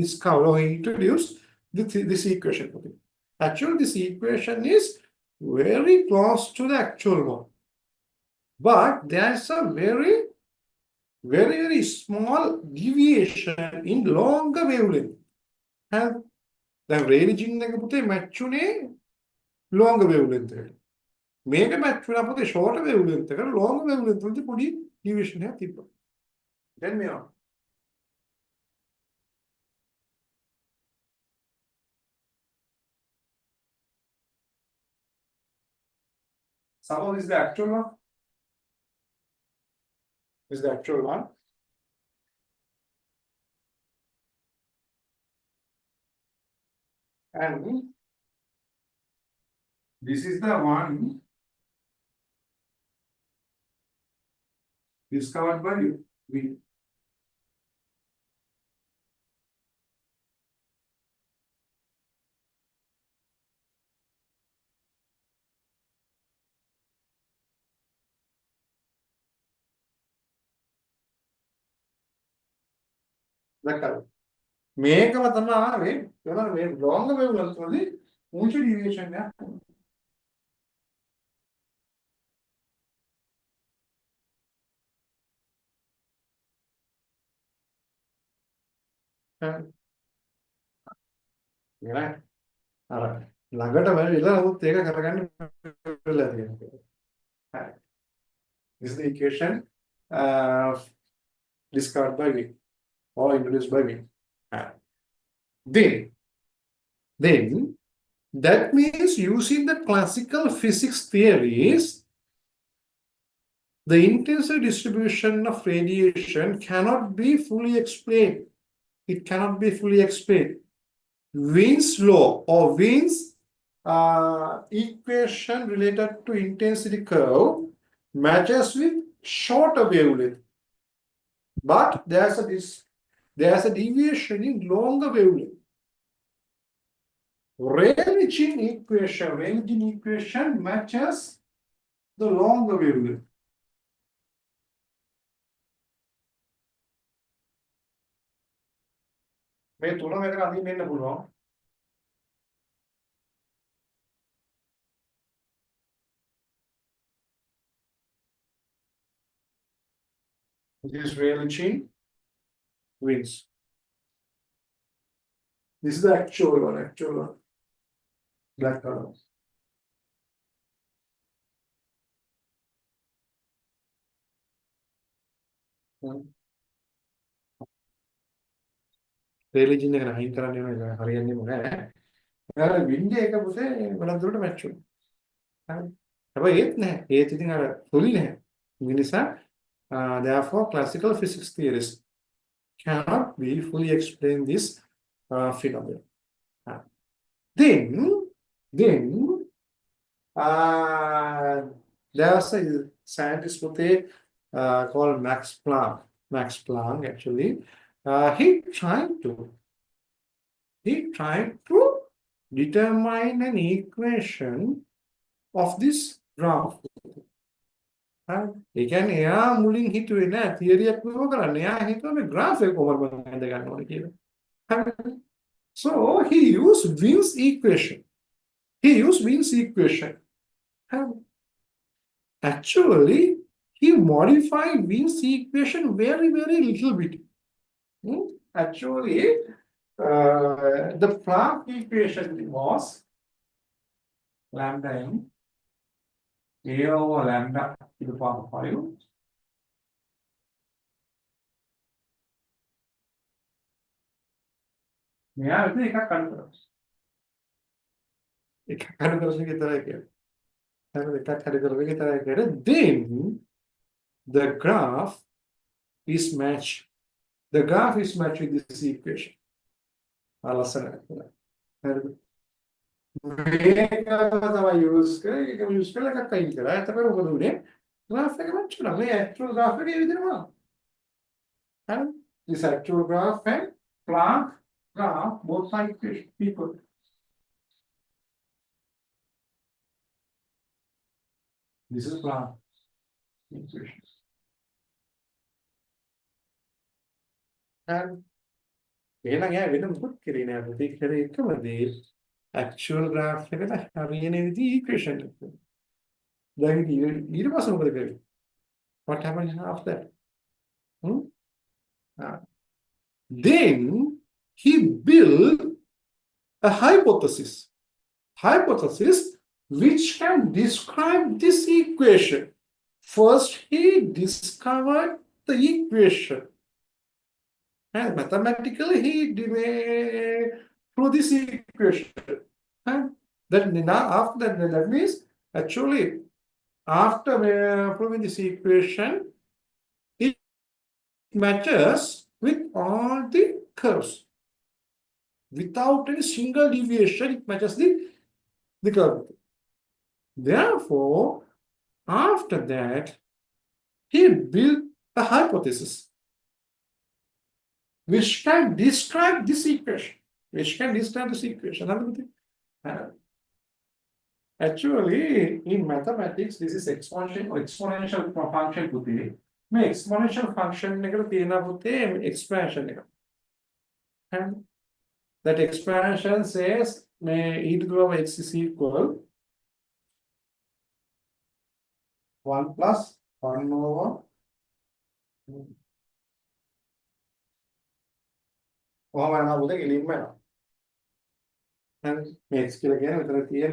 discovered or he introduced this equation. Actually, this equation is very close to the actual one. but there's a very small deviation in longer wavelength. And දැන් රේලිජින් එක පුතේ match උනේ longer wavelength එකට. මේක match වුණා පුතේ short wavelength එකට. longer wavelength වලදී පොඩි deviation එකක් තිබ්බා. දැන් මේවා. Suppose this is the actual one. This is the actual one. And this is the one discovered by we. දැක්කද? මේකම තමයි ආවේ. ඒනවා මේ longer wavelength වලදී ඌංචි deviation එකක්. නේද? අර ළඟට වෙලා නමුත් ඒක කරගන්න වෙලා තියෙනවා. හරි. This is the equation discovered by me or introduced by me. Then that means using the classical physics theories, the intensity distribution of radiation cannot be fully explained. It cannot be fully explained. Wien's law or Wien's equation related to intensity curve matches with shorter wavelength, but there's a deviation in longer wavelength. Rayleigh-Jean equation matches the longer wavelength. මේ තුනම එකට අඳින්න වෙන්න පුළුවන්. This is Rayleigh-Jean Wiens. This is the actual one. Black color. Rayleigh-Jean එක නයින් කරන්න වෙන එක හරියන්නේම නැහැ. ඒකට වින්ඩ් එක පුතේ ගොඩක් දුරට මැච් වෙනවා. හරි. හැබැයි ඒත් නැහැ. ඒත් ඉතින් අර fully නැහැ. ඒ නිසා therefore classical physics theories cannot be fully explain this phenomenon. Then there's a scientist called Max Planck. Max Planck actually he tried to determine an equation of this graph. ඒ කියන්නේ එයා මුලින් හිතුවේ නෑ theory එකක් විවර කරන්න. එයා හිතුවා මේ graph එක කොහොමද මම හඳ ගන්න ඕනේ කියලා. So he used Wien's equation. Actually, he modified Wien's equation very little bit. Actually, the Planck equation was lambda m a over lambda to the power 5 මෙයා විතර එකක් කඩ කරනවා. Then the graph is matched. The graph is matched with this equation. මේක තමයි use කරේ. ඒක use කරලා එකක් අයින් කරා. එතකොට මොකද උනේ? graph එක match වුණා. මේ actual graph එකේ විදිහටම ආවා. හරි? This actual graph and Planck graph both sides people. This is Planck equation. And එහෙනම් එයා වෙන මොකක් කරේ නෑ. පුතේ කරේ එකම දේ actual graph එකට හරියන විදිහේ equation එක. දැන් ඊට පස්සේ මොකද කරේ? What happened after that? Then he built a hypothesis which can describe this equation. First, he discovered the equation, and mathematically he proved this equation. And then now after that means actually after proving this equation, it matches with all the curves. Without any single deviation, it matches the curve. Therefore, after that, he built a hypothesis which can describe this equation. Actually, in mathematics, this is exponential function පුතේ. මේ exponential function එකට තියෙන පුතේ expansion එක. And that expansion says e to the power x is equal 1 plus 1 over කොහොම යනවා පුතේ කෙලින්ම යනවා. මේ x කියලා කියන්නේ මෙතන තියෙන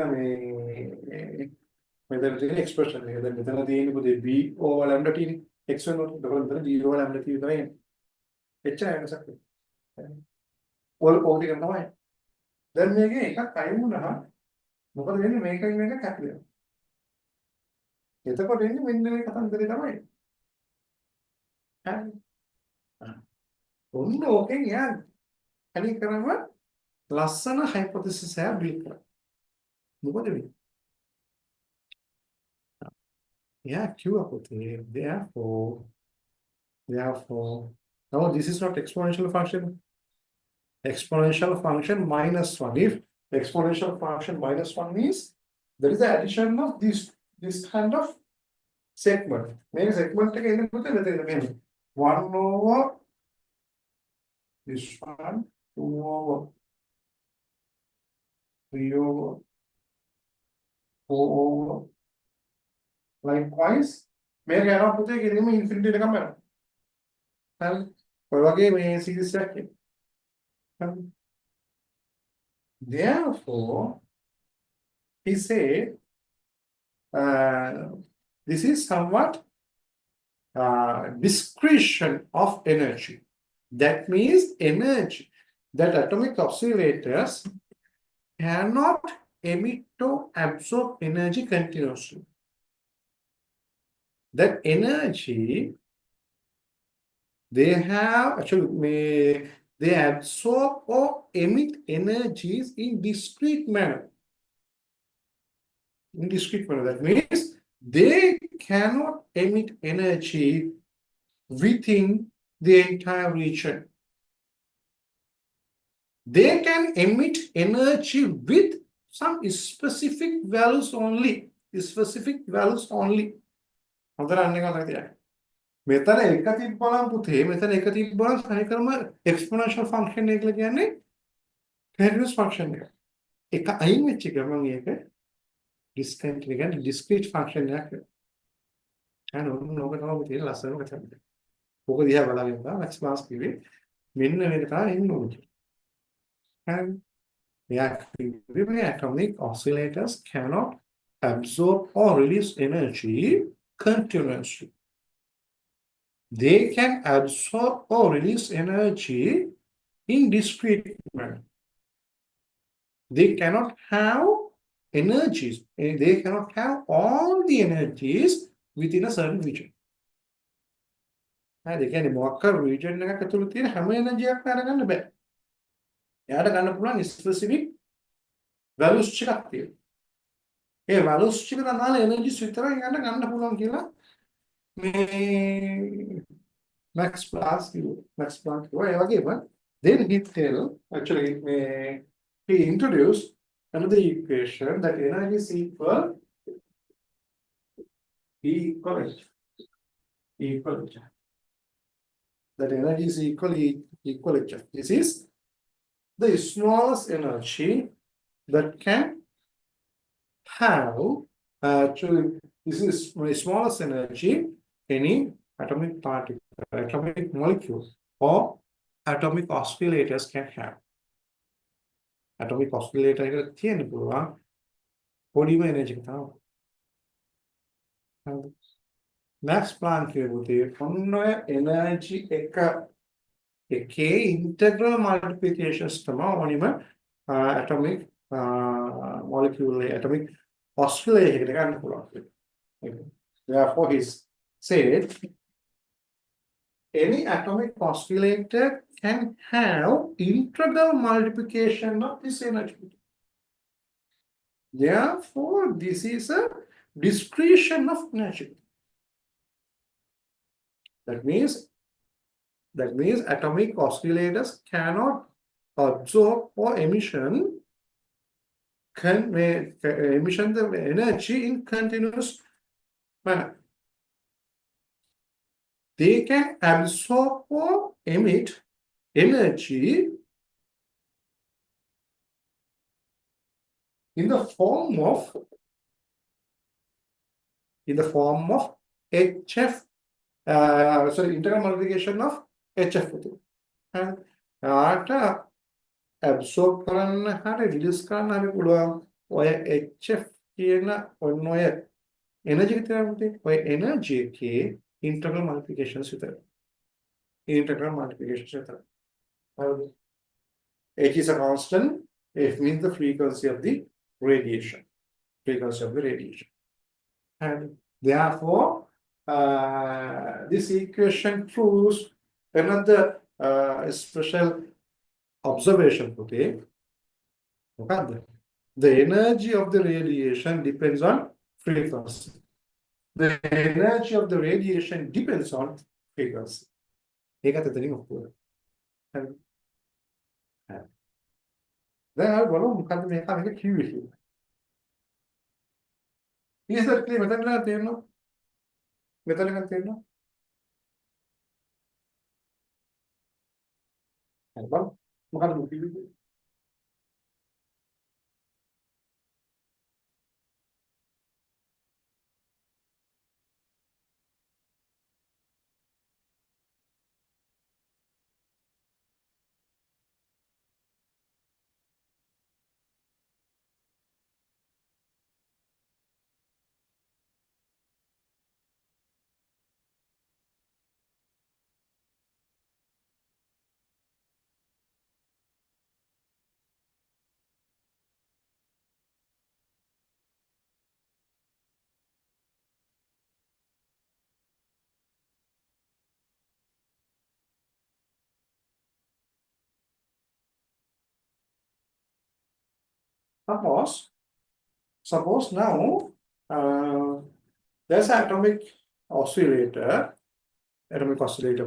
මෙතන තියෙන expression එක. දැන් මෙතන තියෙන පුතේ b over lambda t නේ. x වෙනකොට මෙතන b over lambda t විතරයි එන්නේ. එච්චරයි වෙනසක්. ඕක ටික තමයි. දැන් මේකේ එකක් අයින් වුණා. මොකද වෙන්නේ මේකෙන් මේක කැපිලා. එතකොට එන්නේ මෙන්න මේ කතන්දරේ තමයි. හරි. ඔන්න ඕකෙන් යන්නේ. හරි කරම ලස්සන hypothesis එක build කරා. මොකද වෙන්නේ? කිව්වා පුතේ. Therefore, now this is not exponential function. Exponential function minus 1. If exponential function minus 1 means there is the addition of this kind of segment. Make segment එක එන්නේ පුතේ මෙතන 1 over this one, 2 over 3 over 4 over. Likewise, මේක යනවා පුතේ ගෙදෙම infinity එකම යනවා. හරි. ඔය වගේ මේ series එකක් එන්නේ. Therefore, he said, this is somewhat discretion of energy. That means energy that atomic oscillators cannot emit or absorb energy continuously. That energy they have actually they absorb or emit energies in discrete manner. That means they cannot emit energy within the entire region. They can emit energy with some specific values only. මෙතන එක තිබ්බනම් පුතේ මෙතන එක තිබ්බනම් සමීකරම exponential function එක කියලා කියන්නේ continuous function එක. එක අයින් වෙච්ච ගමන් ඒක discrete function එකක්. අන්න ඕක තමයි පුතේ ලස්සනම කතාව. ඕක දිහා බලගෙන තමයි Max Planck කිව්වේ මෙන්න මේක තමයි එන්න ඕනේ. And the atomic oscillators cannot absorb or release energy continuously. They can absorb or release energy in discrete manner. They cannot have energies. They cannot have all the energies within a certain region. They can walk a region එකක් ඇතුළේ තියෙන හැම එනර්ජියක් අරගන්න බෑ. එයාට ගන්න පුළුවන් specific values එකක් තියෙනවා. ඒ values එක දාලා energies විතරයි ගන්න පුළුවන් කියලා Max Planck then he introduced another equation that energy is equal that energy is equal H. This is the smallest energy that can have actually this is the smallest energy any atomic particle, atomic molecule, or atomic oscillators can have. Atomic oscillator එකට තියෙන්න පුළුවන් පොඩිම energy එක තමයි. Max Planck කියපුවේ ඔන්න ඔය energy එකේ integral multiplications තමයි ඕනිම atomic molecule atomic oscillator එකට ගන්න පුළුවන්. Therefore he said any atomic oscillator can have integral multiplication of this energy. Therefore, this is a discretion of energy. That means atomic oscillators cannot absorb or emission the energy in continuous manner. They can absorb or emit energy in the form of HF, integral multiplication of HF. And absorb කරන්න හරි release කරන්න හරි පුළුවන් ඔය HF කියන ඔන්න ඔය energy එක තියෙනවා. ඔය energy එකේ integral multiplications විතරයි. Integral multiplications විතරයි. H is a constant. F means the frequency of the radiation. And therefore, this equation proves another special observation today. The energy of the radiation depends on frequency. The energy of the radiation depends on frequency. ඒකත් එතනින් ඔක්කොම. හරි. දැන් අපි බලමු මොකද්ද මේක කිව්වේ කියලා. Is that clear? මෙතන තේරෙනවද? මෙතන තේරෙනවද? හරි බලමු. මොකද්ද කිව්වේ? Suppose now there's an atomic oscillator. Atomic oscillator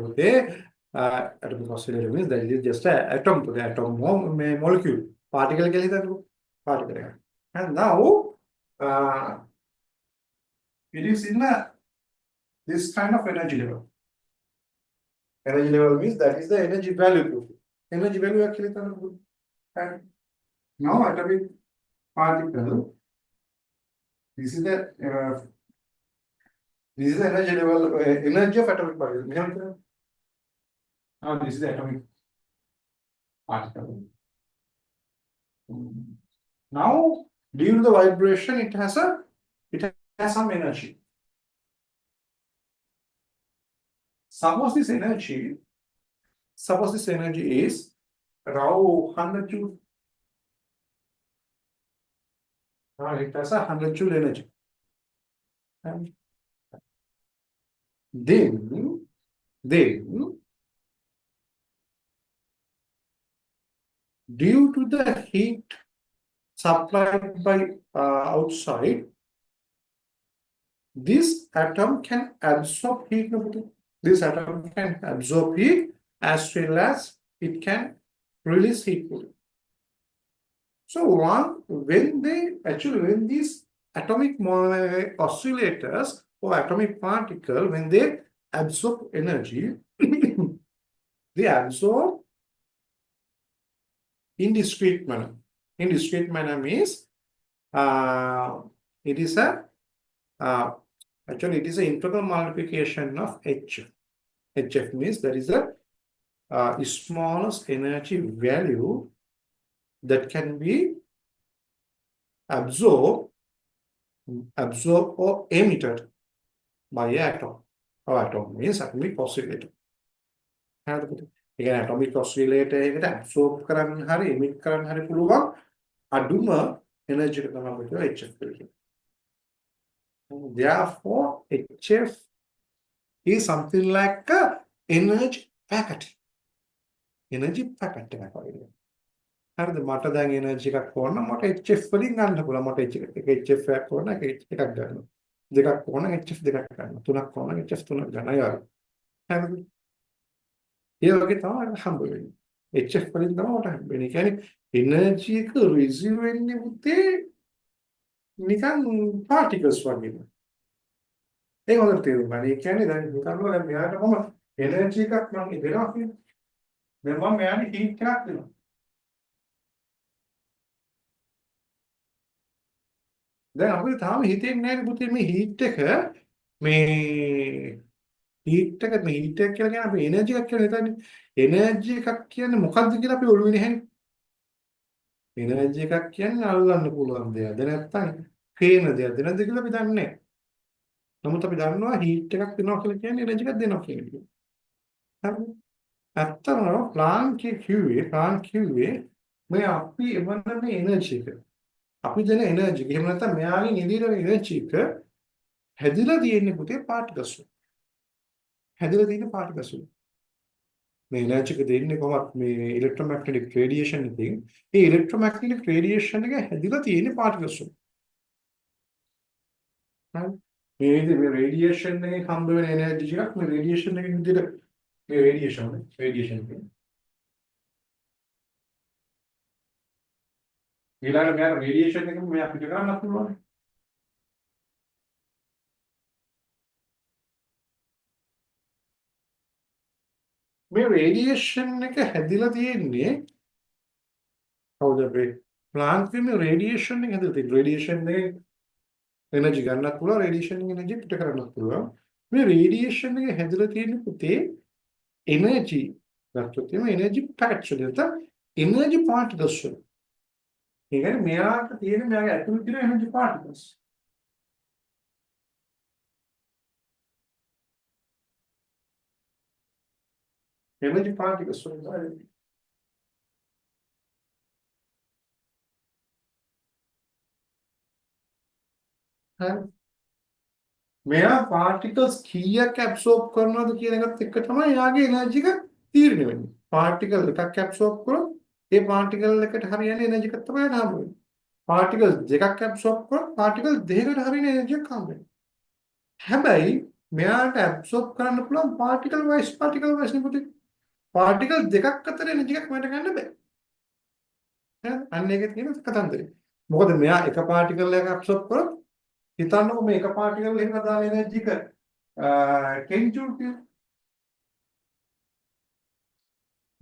atomic oscillator means that it is just an atom to the atom molecule. Particle particle. And now it is in this kind of energy level. Energy level means that is the energy value. Energy value actually. And now atomic particle, this is the energy level, energy of atomic particle. Now this is the atomic particle. Now due to the vibration, it has some energy. Suppose this energy is around 100 joule. It has 100 joule energy. And then due to the heat supplied by outside, this atom can absorb heat. This atom can absorb heat as well as it can release heat. So when these atomic oscillators or atomic particle, when they absorb energy, they absorb in discrete manner. In discrete manner means it is a Actually, it is an integral multiplication of HF. HF means there is a smallest energy value that can be absorbed or emitted by an atom. Or atom means atomic oscillator. හරිද? ඒ කියන්නේ atomic oscillator එකට absorb කරන්න හරි emit කරන්න හරි පුළුවන් අඩුම energy එක තමයි අපිට HF කියලා කියන්නේ. Therefore, HF is something like a energy packet. Energy packet එකක් වගේ. හරිද? මට දැන් energy එකක් ඕන නම් මට HF වලින් ගන්න පුළුවන්. මට HF එකක් ඕන නම් එකක් ගන්නවා. දෙකක් ඕන නම් HF දෙකක් ගන්නවා. තුනක් ඕන නම් HF තුනක් ගන්නවා. ඒ වගේ. හරිද? ඒ වගේ තමයි හම්බ වෙන්නේ. HF වලින් තමයි මට හම්බ වෙන්නේ. කියන්නේ energy එක receive වෙන්නේ පුතේ නිකන් particles වගේ. ඒක හොඳට තේරුම් ගන්න. ඒ කියන්නේ දැන් හිතන්න දැන් මෙයාට කොහොම energy එකක් මම දෙනවා කියන්නේ. දැන් මම මෙයාට heat එකක් දෙනවා. දැන් අපිට තාම හිතෙන්නේ නැහැ පුතේ මේ heat එක මේ heat එක කියලා කියන්නේ අපි energy එකක් කියලා හිතන්නේ. energy එකක් කියන්නේ මොකක්ද කියලා අපි ඔළුවේ නැහැනේ. energy එකක් කියන්නේ අල්ලන්න පුළුවන් දෙයක්ද නැත්නම් පේන දෙයක්ද නැද්ද කියලා අපි දන්නේ නැහැ. නමුත් අපි දන්නවා heat එකක් දෙනවා කියලා කියන්නේ energy එකක් දෙනවා කියන එක. හරිද? ඇත්තම ප්ලාන්ක් කිව්වේ මේ අපි එවන මේ energy එක. අපි දෙන energy එක. එහෙම නැත්නම් මෙයාගෙන් එළියට energy එක හැදිලා තියෙන්නේ පුතේ particles. හැදිලා තියෙන particles. මේ energy එක දෙන්නේ කොහොමද මේ electromagnetic radiation එකකින්. ඒ electromagnetic radiation එක හැදිලා තියෙන particles. හරි. මේ radiation එකෙන් හම්බ වෙන energy එකක් මේ radiation එකෙන් විදිහට මේ radiation එක. ඊළඟට මෙයා radiation එකෙන් මෙයා පිට කරන්නත් පුළුවන්. මේ radiation එක හැදිලා තියෙන්නේ කවුද මේ ප්ලාන්ට් එකේ radiation එක හැදිලා තියෙන්නේ. radiation එකේ energy ගන්නත් පුළුවන්, radiation එකේ energy පිට කරන්නත් පුළුවන්. මේ radiation එක හැදිලා තියෙන්නේ පුතේ energy ගත්තොත් එimhe energy packets වලින් energy particles වලින්. ඒ කියන්නේ මෙයාට තියෙන මෙයාගේ ඇතුළේ තියෙන energy particles. energy particles වලින් හරි. මෙයා particles කීයක් absorb කරනවද කියන එකත් එක්ක තමයි යාගේ energy එක තීරණය වෙන්නේ. particle එකක් absorb කරොත් ඒ particle එකට හරියන energy එකක් තමයි හම්බ වෙන්නේ. particles දෙකක් absorb කරොත් particle දෙකකට හරියන energy එකක් හම්බ වෙනවා. හැබැයි මෙයාට absorb කරන්න පුළුවන් particle wise නේ පුතේ. particle දෙකක් අතර energy එකක් මට ගන්න බෑ. හරි? අන්න ඒක තියෙන කතන්දරේ. මොකද මෙයා එක particle එකක් absorb කරොත් හිතන්නකො මේ එක particle එකක දාන energy එක 10 joule කියලා.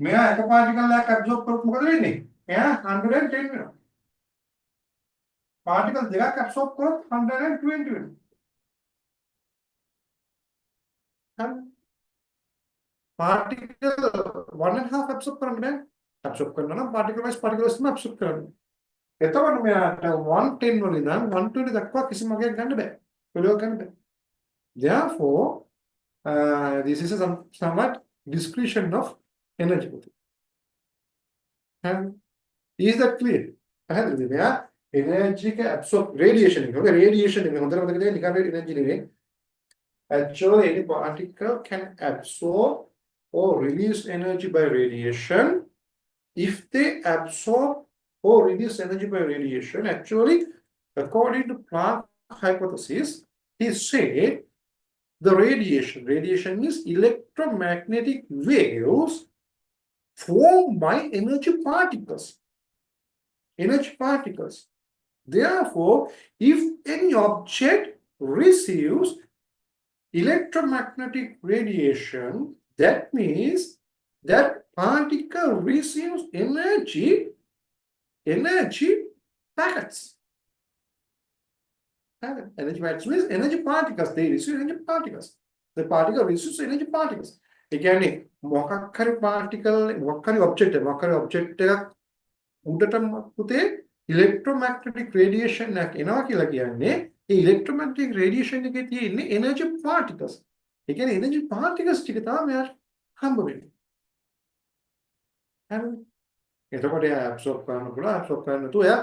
මෙයා එක particle එකක් absorb කරොත් මොකද වෙන්නේ? එයා 110 වෙනවා. particle දෙකක් absorb කරොත් 120 වෙනවා. හරි. particle 1.5 absorb කරන්න බෑ. absorb කරනවා නම් particle wise තමයි absorb කරන්න. එතකොට මෙයාට 110 වලින් ඉඳන් 120 දක්වා කිසිම වගයක් ගන්න බෑ. පොළොව ගන්න බෑ. Therefore, this is a somewhat discretion of energy. And is that clear? පැහැදිලිද? මෙයා energy එක absorb radiation එක. ඔගේ radiation එක හොඳට මතක තියාගන්න නිකන් energy නෙවෙයි. Actually, any particle can absorb or release energy by radiation. If they absorb or release energy by radiation, actually, according to Planck hypothesis, he said the radiation is electromagnetic waves formed by energy particles. Therefore, if any object receives electromagnetic radiation, that means that particle receives energy packets. Energy matrix means energy particles. They receive energy particles. The particle receives energy particles. ඒ කියන්නේ මොකක් හරි particle මොකක් හරි object එකක් උඩට පුතේ electromagnetic radiation එකක් එනවා කියලා කියන්නේ ඒ electromagnetic radiation එකේ තියෙන energy particles. ඒ කියන්නේ energy particles ටික තමයි මෙයාට හම්බ වෙන්නේ. හරිද? එතකොට එයා absorb කරන්න පුළුවන් absorb කරන්න නැතුව එයා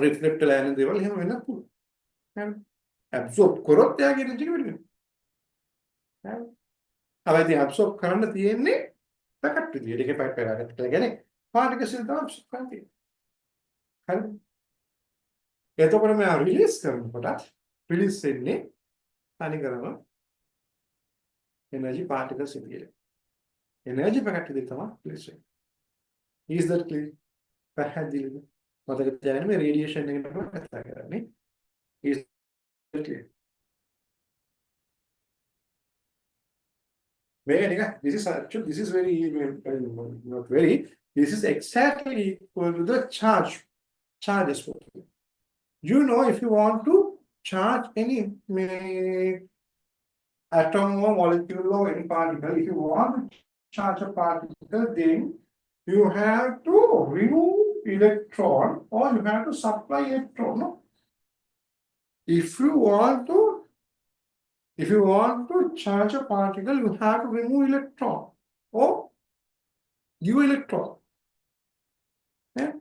reflect වෙලා යන දේවල් එහෙම වෙන්නත් පුළුවන්. හරිද? absorb කරොත් එයාගේ energy එක වැඩි වෙනවා. හරිද? අපි ඉතින් absorb කරන්න තියෙන්නේ පැකට් විදියට. ඒකේ පැකට් කරගත්ත කියලා කියන්නේ particles එක තමයි absorb කරන්න තියෙන්නේ. හරිද? එතකොට මෙයා release කරනකොට release වෙන්නේ තනිකරම energy particles විදියට. energy පැකට් විදියට තමයි release වෙන්නේ. Is that clear? පැහැදිලිද? මතක තියාගන්න මේ radiation එක තමයි කතා කරන්නේ. Is that clear? This is actually this is very not very. This is exactly equal to the charges. You know, if you want to charge any atom or molecule or any particle, if you want to charge a particle, then you have to remove electron or you have to supply electron. No? If you want to charge a particle, you have to remove electron or give electron. Yeah?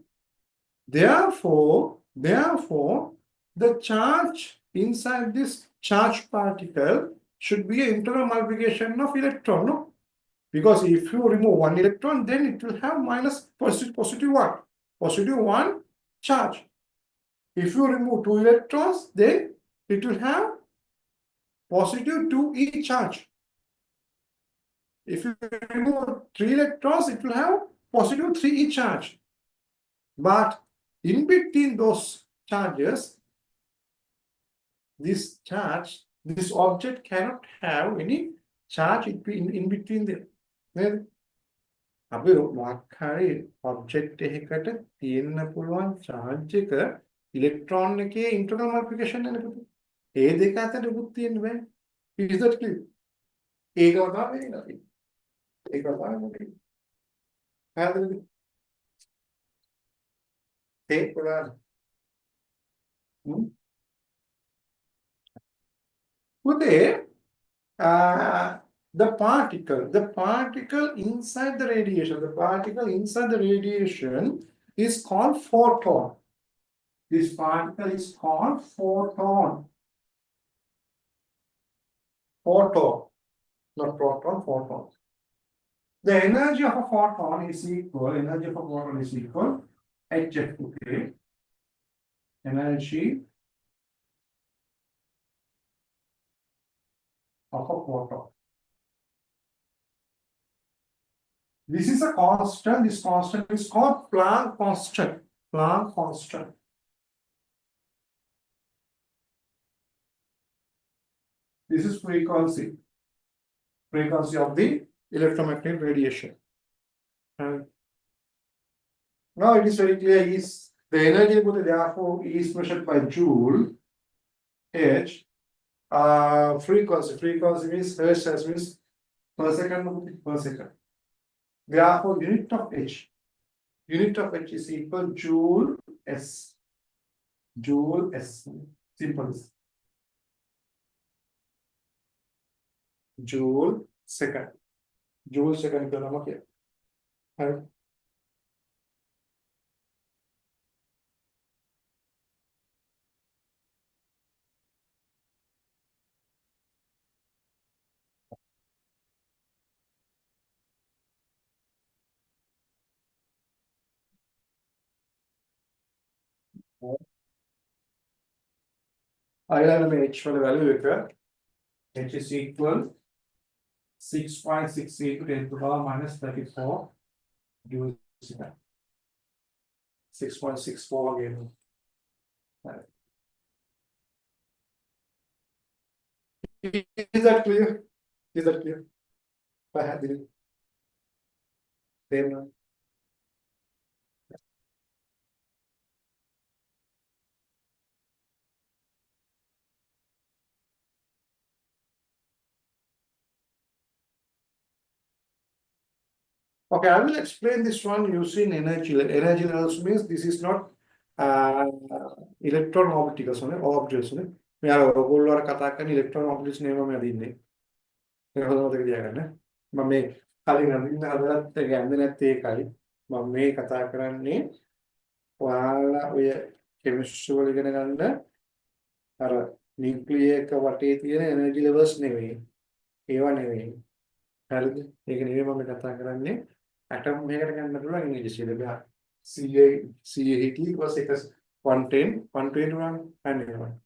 Therefore, the charge inside this charged particle should be an internal multiplication of electron. No? Because if you remove one electron, then it will have minus positive one charge. If you remove two electrons, then it will have positive 2e charge. If you remove three electrons, it will have positive 3e charge. But in between those charges, this object cannot have any charge in between them. Then, අපි මොකක් හරි object එකකට තියෙන්න පුළුවන් charge එක electron එකේ internal multiplication නේ පුතේ. ඒ දෙක අතර දුක් තියෙන්න බෑ. Is that clear? ඒක තමයි වෙන්නේ. ඒක තමයි. හරිද? ඒක පුරාද. පුතේ the particle inside the radiation is called photon. This particle is called photon. Not proton, photon. The energy of a photon is equal hf, okay? Energy of a photon. This is a constant. This constant is called Planck constant. Planck constant. This is frequency of the electromagnetic radiation. And now it is very clear. Is the energy therefore is measured by joule. H. Frequency means hertz means per second. Therefore, unit of H is equal joule S. Simple. Joule second का नाम क्या है? अगला हमें H वाले value लेकर H is equal 6.68 to 10 to the power minus 34 joules second. 6.64 again. Is that clear? Same. Okay, I will explain this one using energy. Energy levels means this is not electron orbitals orbitals නේ. මේ අර ඔයගොල්ලෝ අර කතා කරන electron orbitals නේම මම අදින්නේ. ඒක හොඳට මතක තියාගන්න. මම මේ කලින් අඳින්න හදලත් ඒක ඇඳ නැත්තේ ඒකයි. මම මේ කතා කරන්නේ ඔයාලා ඔය කෙමිස්ට්‍රි වල ඉගෙන ගන්න අර නියුක්ලියර් එක වටේ තියෙන එනර්ජි ලෙවල්ස් නෙවෙයි. ඒවා නෙවෙයි. හරිද? ඒක නෙවෙයි මම කතා කරන්නේ. ඇටම් එකකට ගන්න පුළුවන් energy level. CAHT was equals 110, 121, and 11.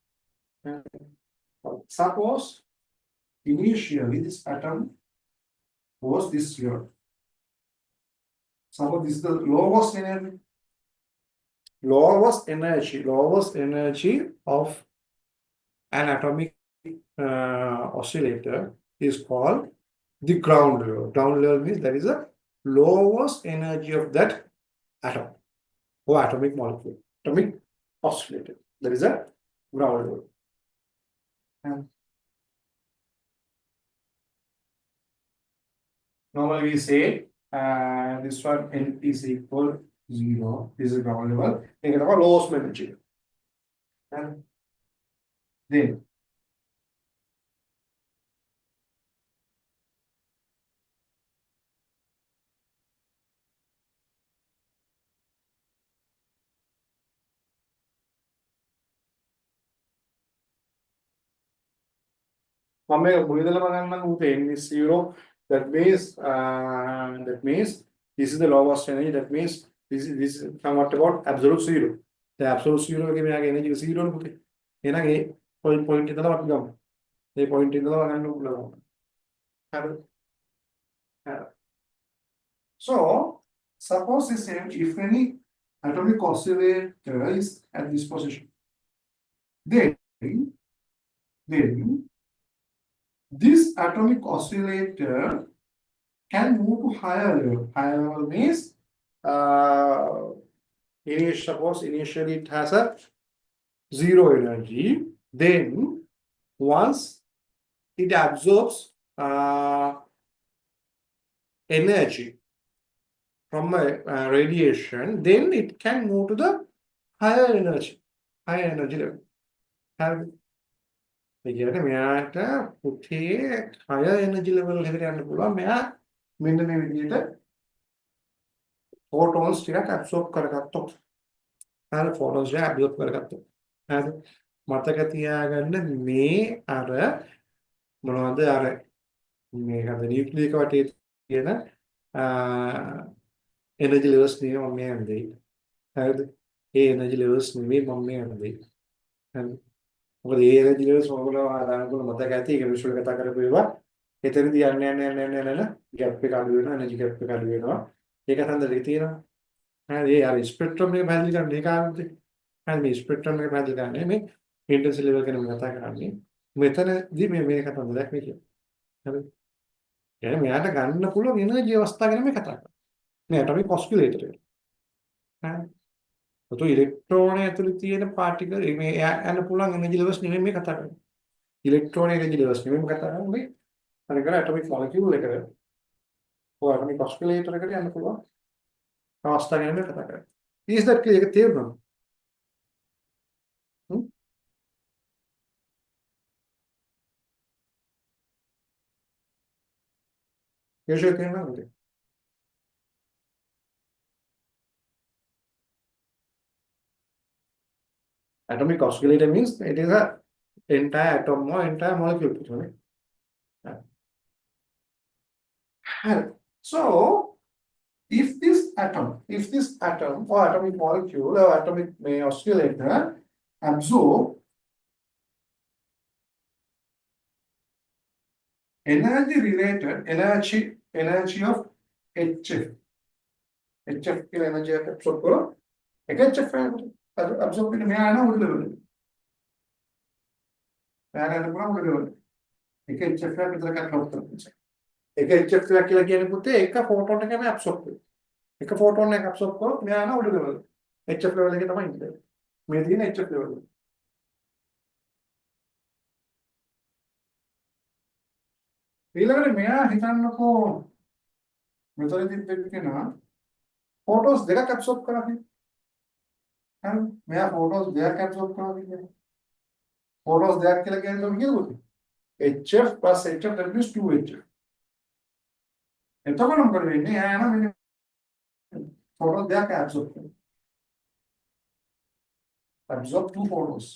Suppose initially this atom was this here. Suppose this is the lowest energy. Lowest energy of an atomic oscillator is called the ground level. Ground level means that is the lowest energy of that atom or atomic molecule, atomic oscillator. That is a ground level. And normally we say this one N is equal 0. This is ground level. Think about lowest energy. And then N is 0. That means this is the lowest energy. That means this is somewhat about absolute zero. The absolute zero के में आगे energy zero होते हैं ना ये point इतना बात कम ये point इतना बात हम लोग लगाओ so suppose the same if any atomic oscillator is at this position then this atomic oscillator can move to higher level. Higher level means suppose initially it has a zero energy. Then once it absorbs energy from a radiation, then it can move to the higher energy level. ඒ කියන්නේ මෙයාට පුතේ higher energy level එකට යන්න පුළුවන්. මෙයා මෙන්න මේ විදිහට photons ටිකක් absorb කරගත්තොත්. හරි photons ටික absorb කරගත්තොත්. හරි මතක තියාගන්න මේ අර මොනවද අර මේක අද නියුක්ලියර් එක වටේ තියෙන energy levels නෙවෙයි මම මේ හඳේ. හරිද? ඒ energy levels නෙවෙයි මම මේ හඳේ. හරි මොකද ඒ එනර්ජි ලෙවල්ස් ඔයගොල්ලෝ ආදානකුල මතක ඇති ඒක විශ්ල කතා කරපු ඒවා එතනදී යන්න ගැප් එක අඩු වෙනවා එනර්ජි ගැප් එක අඩු වෙනවා ඒක හන්දරේ තියෙනවා හරි ඒ අර ස්පෙක්ට්‍රම් එක පැහැදිලි කරන්න ඒක ආන්නේ හරි මේ ස්පෙක්ට්‍රම් එක පැහැදිලි කරන්නේ මේ ඉන්ටෙන්සිටි ලෙවල් ගැන මම කතා කරන්නේ මෙතනදී මේ කතා දෙයක් මේ කියන්නේ හරි يعني මෙයාට ගන්න පුළුවන් එනර්ජි අවස්ථාව ගැන මේ කතා කරන්නේ මේ ඇටොමික් ඔස්කිලේටර් එක හරි तो इलेक्ट्रॉन ඇතුලේ තියෙන පාටිකල් මේ යන පුළුවන් එනර්ජි ලෙවල්ස් නෙමෙයි මේ කතා කරන්නේ. ඉලෙක්ට්‍රෝන එනර්ජි ලෙවල්ස් නෙමෙයි මේ කතා කරන්නේ. අර කර ඇටොමික් මොලිකියුල් එකට ඔය ඇටොමික් ඔස්කිලේටර් එකට යන්න පුළුවන් අවස්ථාව ගැන මේ කතා කරන්නේ. is that clear? ඒක තේරුණාද? ඒක තේරුණාද? Atomic oscillator means it is a entire atom or entire molecule. So, if this atom or atomic molecule or atomic oscillator absorb energy of HF. HF की energy absorb करो. एक HF absorb करने में आना उड़ लेवल. मैं आना पूरा उड़ लेवल. एक HF का कितना का ड्रॉप करना चाहिए. एक HF का क्या किया नहीं पुते एक का फोटोन का मैं absorb करूँ. एक का फोटोन ने absorb करो मैं आना उड़ लेवल. HF लेवल के तमाम इंटर. मैं दी ना HF लेवल. ඊළඟට මෙයා හිතන්නකෝ මෙතනදිත් එක්කෙනා ෆොටෝස් දෙකක් ඇබ්සෝබ් කරන්නේ. හරි. මෙයා ෆොටෝස් දෙකක් ඇබ්සෝබ් කරනවා කියන්නේ. ෆොටෝස් දෙකක් කියලා කියන්නේ මොකද? HF plus HF that means 2HF. එතකොට මොකද වෙන්නේ? එයා යනවා මෙන්න ෆොටෝස් දෙකක් ඇබ්සෝබ් කරනවා. Absorb 2 photos.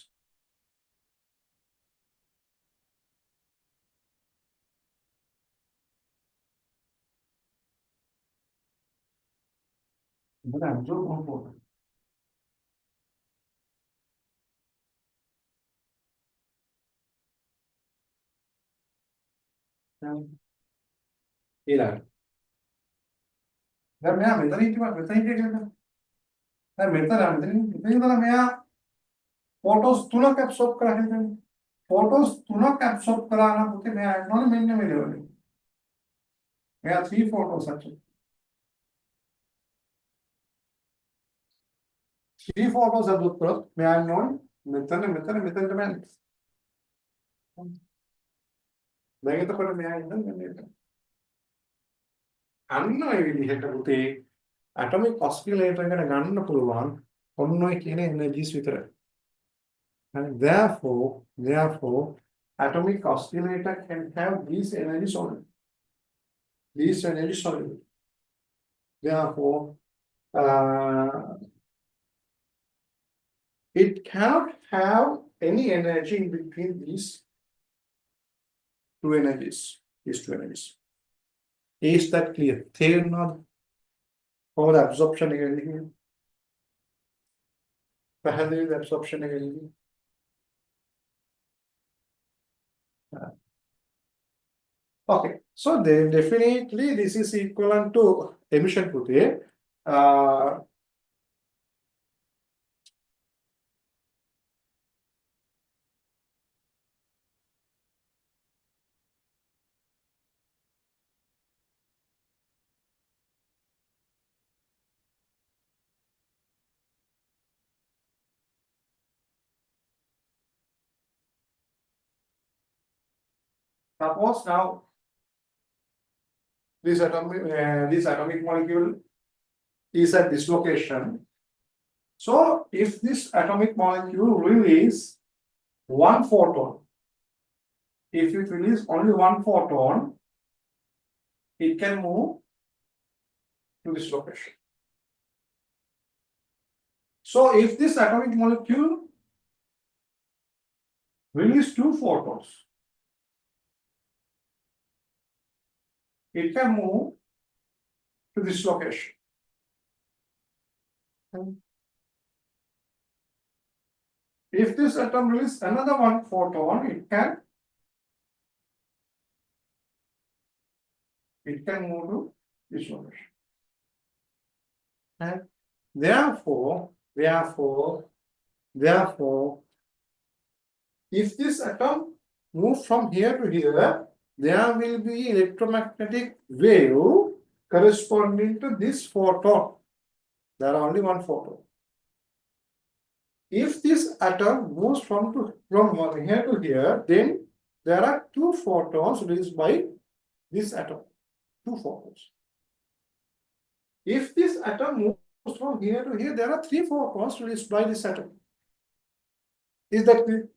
But absorb 1 photo. ඊළඟ. දැන් මෙයා මෙතන හිටියා. දැන් මෙතන ඉඳලා මෙයා ෆොටෝස් 3ක් ඇබ්සෝබ් කරා හිතන්නේ. ෆොටෝස් 3ක් ඇබ්සෝබ් කරා නම් පුතේ මෙයා යනවනේ මෙන්න මේ ලෙවල් එකට. මෙයා 3 photos actually. 3 photos absorb කරොත් මෙයා යනවනේ මෙතනට මෙයා. දැන් එතකොට මෙයා ඉඳන් මෙන්න එකට. අන්න ඔය විදිහට පුතේ atomic oscillator එකට ගන්න පුළුවන් ඔන්න ඔය කියන energies විතරයි. And therefore, atomic oscillator can have these energies only. These energies only. Therefore, it cannot have any energy in between these two energies. Is that clear? Thermal for the absorption again. The absorption again. Okay, so definitely this is equivalent to emission පුතේ. Suppose now this atomic molecule is at this location. So if this atomic molecule release one photon, if it release only one photon, it can move to this location. So if this atomic molecule release two photons, it can move to this location. If this atom releases another one photon, it can move to this location. And therefore, if this atom moves from here to here, there will be electromagnetic wave corresponding to this photon. There are only one photon. If this atom moves from here to here, then there are two photons released by this atom. Two photons. If this atom moves from here to here, there are three photons released by this atom. Is that clear?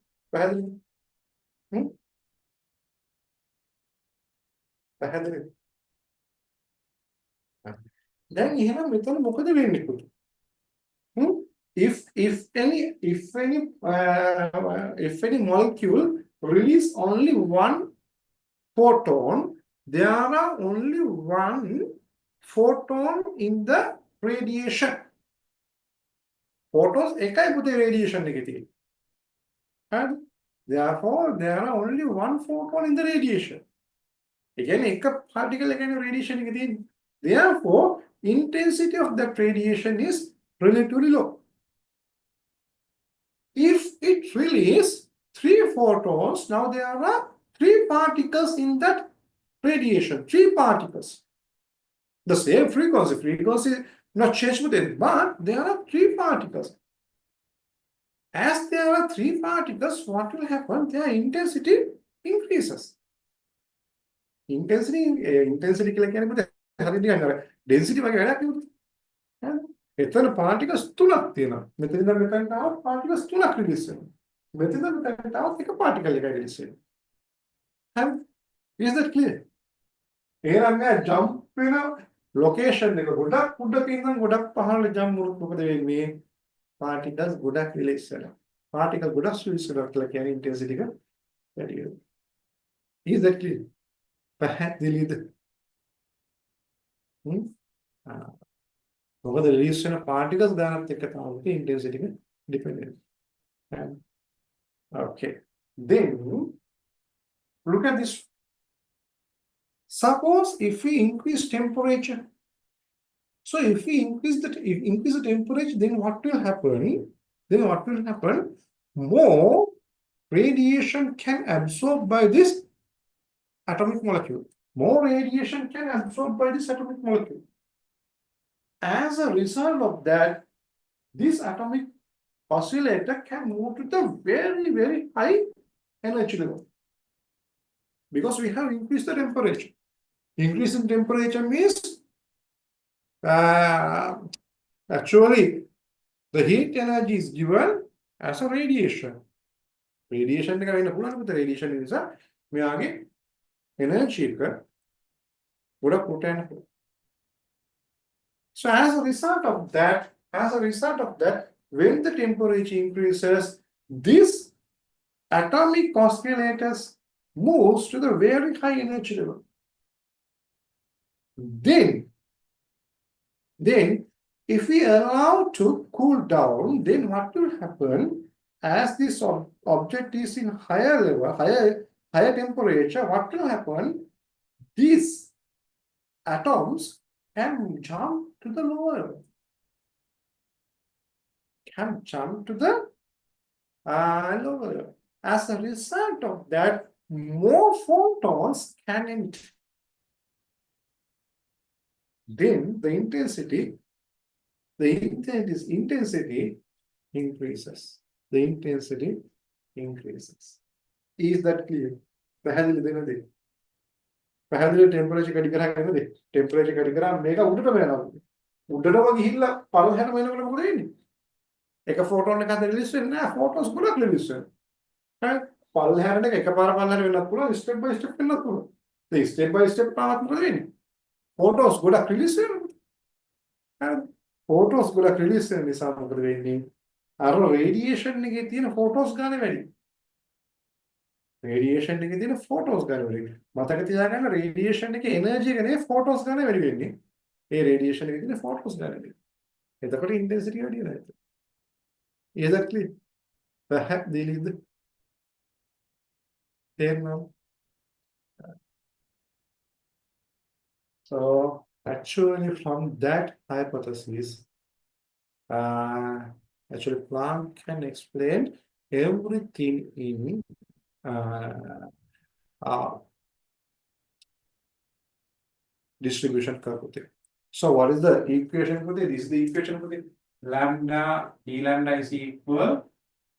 Then එහෙනම් මෙතන මොකද වෙන්නේ පුතේ? If any molecule release only one photon, there are only one photon in the radiation. Photons එකයි පුතේ radiation එකේ තියෙන්නේ. හරිද? Therefore, there are only one photon in the radiation. Again, එක particle එකනේ radiation එක තියෙන්නේ. Therefore, intensity of that radiation is relatively low. If it releases three photons, now there are three particles in that radiation. Three particles. The same frequency. Frequency not changed with it, but there are three particles. As there are three particles, what will happen? Their intensity increases. Intensity කියලා කියන්නේ හරි නිකන් අර density වගේ වැඩක් නෙවෙයි. එතන particles තුනක් තියෙනවා. මෙතන ඉඳන් මෙතනට ආව පාටිකල්ස් තුනක් රිලීස් වෙනවා. මෙතන ඉඳන් මෙතනට ආව එක පාටිකල් එකයි රිලීස් වෙනවා. හරි. is that clear? එහෙනම් නෑ ජම්ප් වෙන ලොකේෂන් එක ගොඩක් උඩක ඉඳන් ගොඩක් පහළ ජම්ප් වුණොත් මොකද වෙන්නේ? පාටිකල්ස් ගොඩක් රිලීස් වෙනවා. පාටිකල් ගොඩක් රිලීස් වෙනවා කියලා කියන්නේ ඉන්ටෙන්සිටි එක වැඩි වෙනවා. is that clear? පැහැදිලිද? මොකද රිලීස් වෙන පාටිකල්ස් ගානත් එක්ක තමයි ඉන්ටෙන්සිටි එක ඩිපෙන්ඩ් වෙන්නේ. Okay. Then look at this. Suppose if we increase temperature. So if we increase the temperature, then what will happen? Then what will happen? More radiation can absorb by this atomic molecule. More radiation can absorb by this atomic molecule. As a result of that, this atomic oscillator can move to the very, very high energy level. Because we have increased the temperature. Increase in temperature means actually the heat energy is given as a radiation. Radiation එක වෙන්න පුළුවන් මොකද radiation නිසා මෙයාගේ energy එක ගොඩක් උඩට යන්න පුළුවන්. So as a result of that, when the temperature increases, this atomic oscillators moves to the very high energy level. Then if we allow to cool down, then what will happen? As this object is in higher level, higher temperature, what will happen? These atoms can jump to the lower level. Can jump to the lower level. As a result of that, more photons can enter. Then the intensity increases. The intensity increases. Is that clear? පැහැදිලිද නේද? පැහැදිලි temperature කඩි කරා නේද? Temperature කඩි කරා මේක උඩටම යනවා. උඩටම ගිහිල්ලා පල්ලෙහාටම එනකොට මොකද වෙන්නේ? එක ෆෝටෝන් එකක් රිලීස් වෙන්නේ නැහැ. ෆෝටෝස් ගොඩක් රිලීස් වෙනවා. හරි? පල්ලෙහාට එකපාර පල්ලෙහාට වෙන්නත් පුළුවන්, ස්ටෙප් බයි ස්ටෙප් වෙන්නත් පුළුවන්. ඒ ස්ටෙප් බයි ස්ටෙප් පාවත් මොකද වෙන්නේ? ෆෝටෝස් ගොඩක් රිලීස් වෙනවා. හරි? ෆෝටෝස් ගොඩක් රිලීස් වෙන නිසා මොකද වෙන්නේ? අර රේඩියේෂන් එකේ තියෙන ෆෝටෝස් ගන්න වැඩි. රේඩියේෂන් එකේ තියෙන ෆෝටෝස් ගන්න වැඩි. මතක තියාගන්න රේඩියේෂන් එකේ එනර්ජි එක නේ ෆෝටෝස් ගන්න වැඩි වෙන්නේ. ඒ රේඩියේෂන් එකේ තියෙන ෆෝටෝස් ගන්න වැඩි. එතකොට ඉන්ටෙන්සිටි වැඩි වෙනවා. Is that clear? පැහැදිලිද? තේරෙනවද? So actually from that hypothesis, actually Planck can explain everything in distribution curve. So what is the equation for this? This is the equation for this. Lambda, E lambda is equal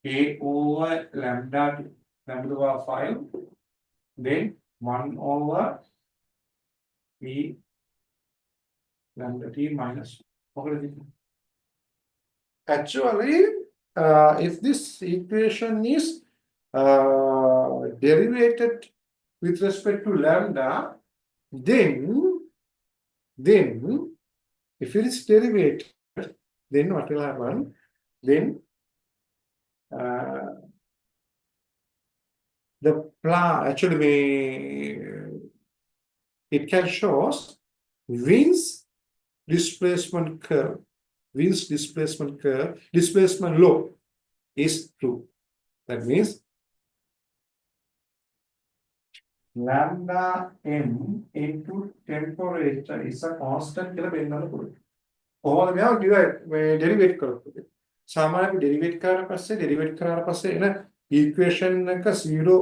A over lambda to the power 5, then 1 over E lambda t minus. Actually, if this equation is derivated with respect to lambda, then if it is derivated, then what will happen? Then the actually it can show us Wien's displacement curve. Wien's displacement law is true. That means lambda m into temperature is a constant කියලා පෙන්නන්න පුළුවන්. කොහොමද මෙයාව ඩෙරිවේට් කරන්නේ? සාමාන්‍යයෙන් ඩෙරිවේට් කරාට පස්සේ එන ඉක්වේෂන් එක 0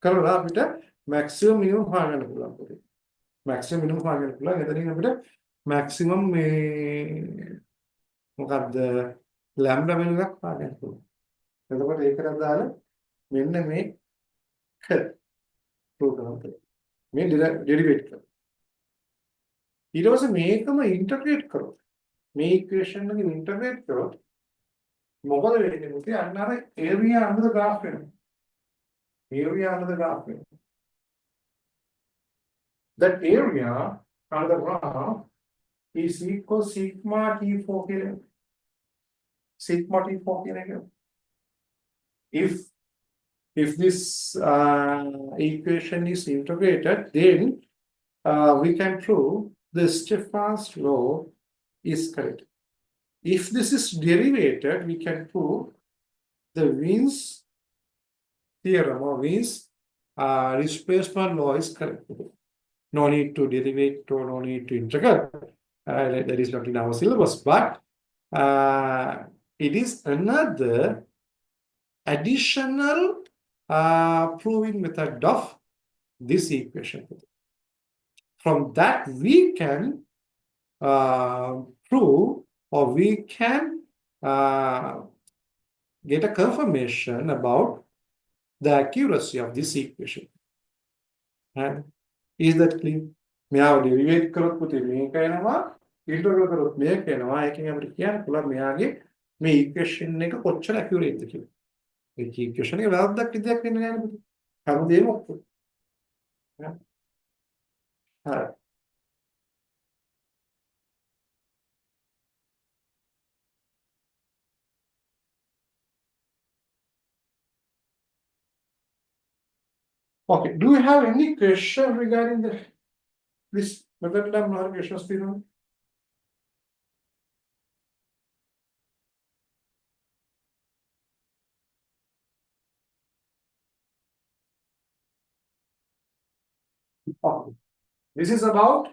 කරලා අපිට මැක්සිමම් මිනිමම් හොයාගන්න පුළුවන් පොතේ. මැක්සිමම් මිනිමම් හොයාගන්න පුළුවන්. එතනින් අපිට මැක්සිමම් මේ මොකක්ද ලැම්ඩා වෙන එකක් හොයාගන්න පුළුවන්. එතකොට ඒකට දාලා මෙන්න මේ ප්‍රූව් කරනවා. මේ ඩෙරිවේට් කරනවා. ඊට පස්සේ මේකම ඉන්ටර්ප්‍රේට් කරොත් මේ ඉක්වේෂන් එකෙන් ඉන්ටර්ප්‍රේට් කරොත් මොකද වෙන්නේ පුතේ? අන්න අර area under the graph වෙනවා. area under the graph වෙනවා. That area under the graph is equal sigma T4 කියලා. Sigma T4 කියලා කියනවා. If this equation is integrated, then we can prove the Stefan's law is correct. If this is derivated, we can prove the Wien's theorem or Wien's displacement law is correct. No need to derivate or no need to integrate. That is not in our syllabus, but it is another additional proving method of this equation. From that, we can prove or we can get a confirmation about the accuracy of this equation. And is that clear? මෙයාව ඩෙරිවේට් කරොත් පුතේ මේක එනවා ඉන්ටග්‍රල් කරොත් මේක එනවා ඒකෙන් අපිට කියන්න පුළුවන් මෙයාගේ මේ ඉක්වේෂන් එක කොච්චර ඇකියුරේට්ද කියලා. මේ ඉක්වේෂන් එක වැරද්දක් විදියක් වෙන්නේ නැහැ නේද? හැමදේම ඔක්කොම. හරි. Okay, do you have any question regarding this method lab questions තියෙනවා? Okay. This is about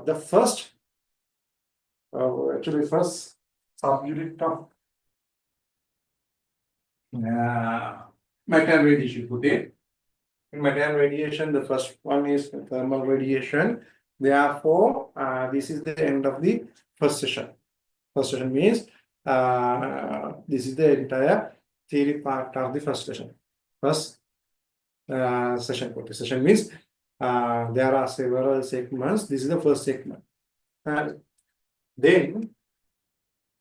the first actually first subunit of matter radiation today. In matter radiation, the first one is thermal radiation. Therefore, this is the end of the first session. First session means this is the entire theory part of the first session. First session. Session means there are several segments. This is the first segment. Then,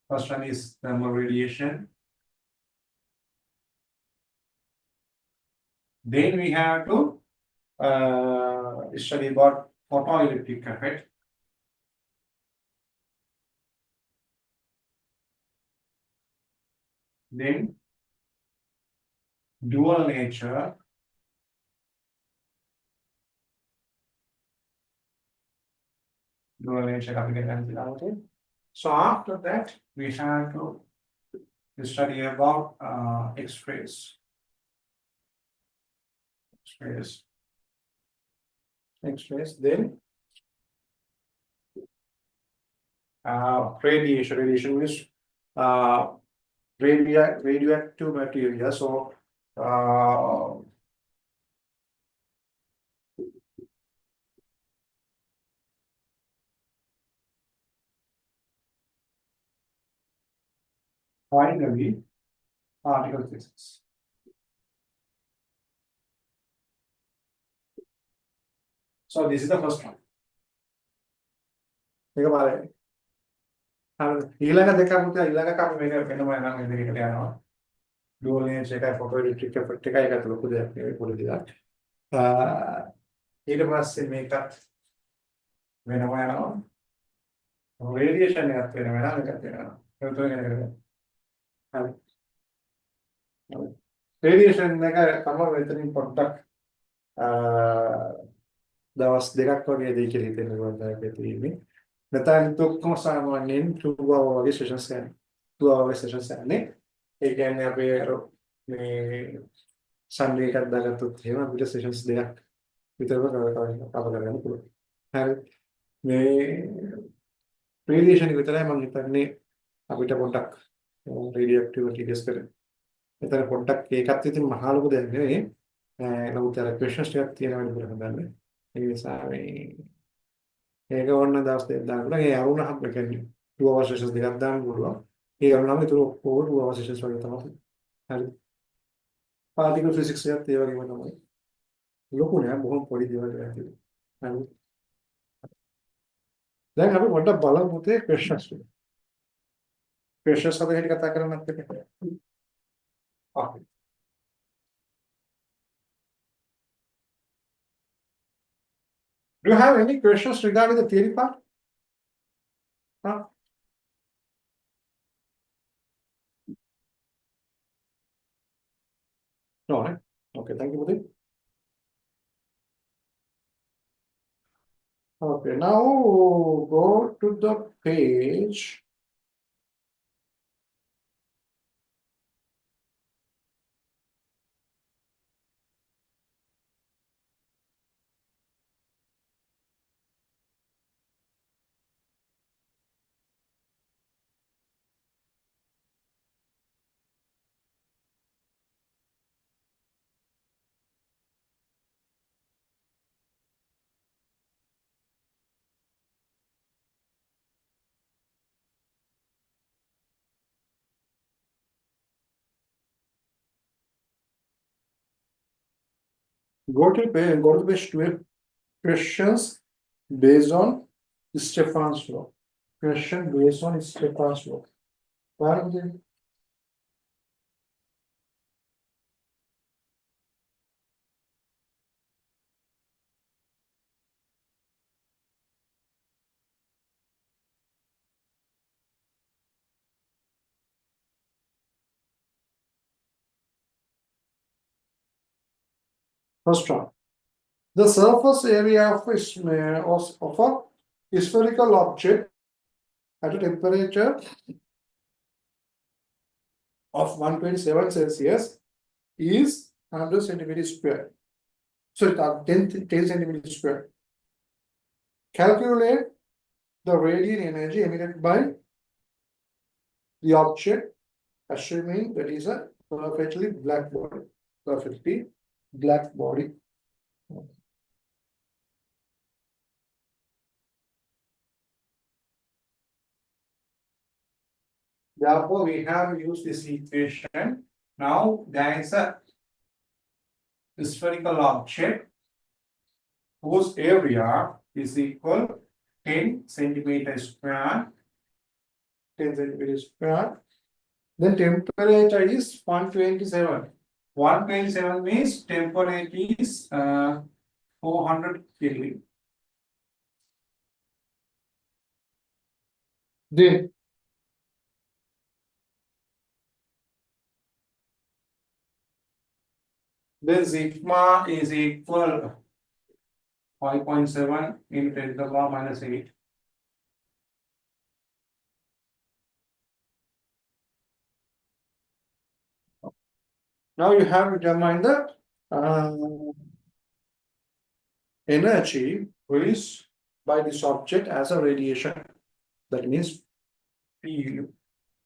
first one is thermal radiation. Then we have to study about photoelectric effect. Then dual nature. Dual nature application. So after that, we have to study about X-rays. X-rays. Then radiation. Radiation means radioactive material. So finally, particle physics. So this is the first one. මේක බලන්න. හරිද? ඊළඟ දෙක පුතේ ඊළඟ කම මේක වෙනම නම් මේ දෙකට යනවා. dual nature එකයි photoelectric effect එකයි ඒකට ලොකු දෙයක් නෙවෙයි පොඩි දෙයක්. ඊට පස්සේ මේකත් වෙනම යනවා. radiation එකත් වෙනම යනවා මේකත් වෙනවා. ඒක තුන ගැන කරගන්න. හරි. radiation එක තමයි මෙතනින් පොඩ්ඩක් දවස් දෙකක් වගේ දෙයි කියලා හිතෙනවා වගේ තියෙන්නේ. නැත්නම් ඔක්කොම සාමාන්‍යයෙන් 2 hour වගේ sessions යන්නේ. 2 hour වගේ sessions යන්නේ. ඒ කියන්නේ අපි මේ Sunday එකක් දාගත්තොත් එහෙම අපිට sessions දෙකක් විතරම කවර කරගන්න පුළුවන්. හරි. මේ radiation එක විතරයි මම හිතන්නේ අපිට පොඩ්ඩක් radioactivity test කරන්න. එතන පොඩ්ඩක් ඒකත් ඉතින් මහා ලොකු දෙයක් නෙවෙයි. නමුත් අර questions ටිකක් තියෙනවා නේද බලන්න. ඒ නිසා ඒක ඕන දවස් දෙකක් දාන්න පුළුවන්. ඒ අරුණහම් කියන්නේ 2 hour sessions දෙකක් දාන්න පුළුවන්. ඒ අරුණහම් ඒතර ඔක්කොම 2 hour sessions වගේ තමයි. හරි. particle physics එකත් ඒ වගේම තමයි. ලොකු නෑ බොහොම පොඩි දේවල් ටිකක් තියෙනවා. හරි. දැන් අපි පොඩ්ඩක් බලමු පුතේ questions ටික. questions අපි හෙට කතා කරන්නත් එක්ක. Okay. Do you have any questions regarding the theory part? Huh? No, right? Okay, thank you, Puti. Okay, now go to the page. Go to page 12. Questions based on Stefan's law. Question based on Stefan's law. Where are they? First one. The surface area of a spherical object at a temperature of 127 Celsius is 100 centimeters square. So 10 centimeters square. Calculate the radiant energy emitted by the object, assuming that is a perfectly black body. Perfectly black body. Therefore, we have used this equation. Now, there is a spherical object whose area is equal 10 centimeters square. 10 centimeters square. Then temperature is 127. 127 means temperature is 400 Kelvin. Then sigma is equal 5.7 into 10 to the power minus 8. Now you have to determine the energy released by this object as a radiation. That means P.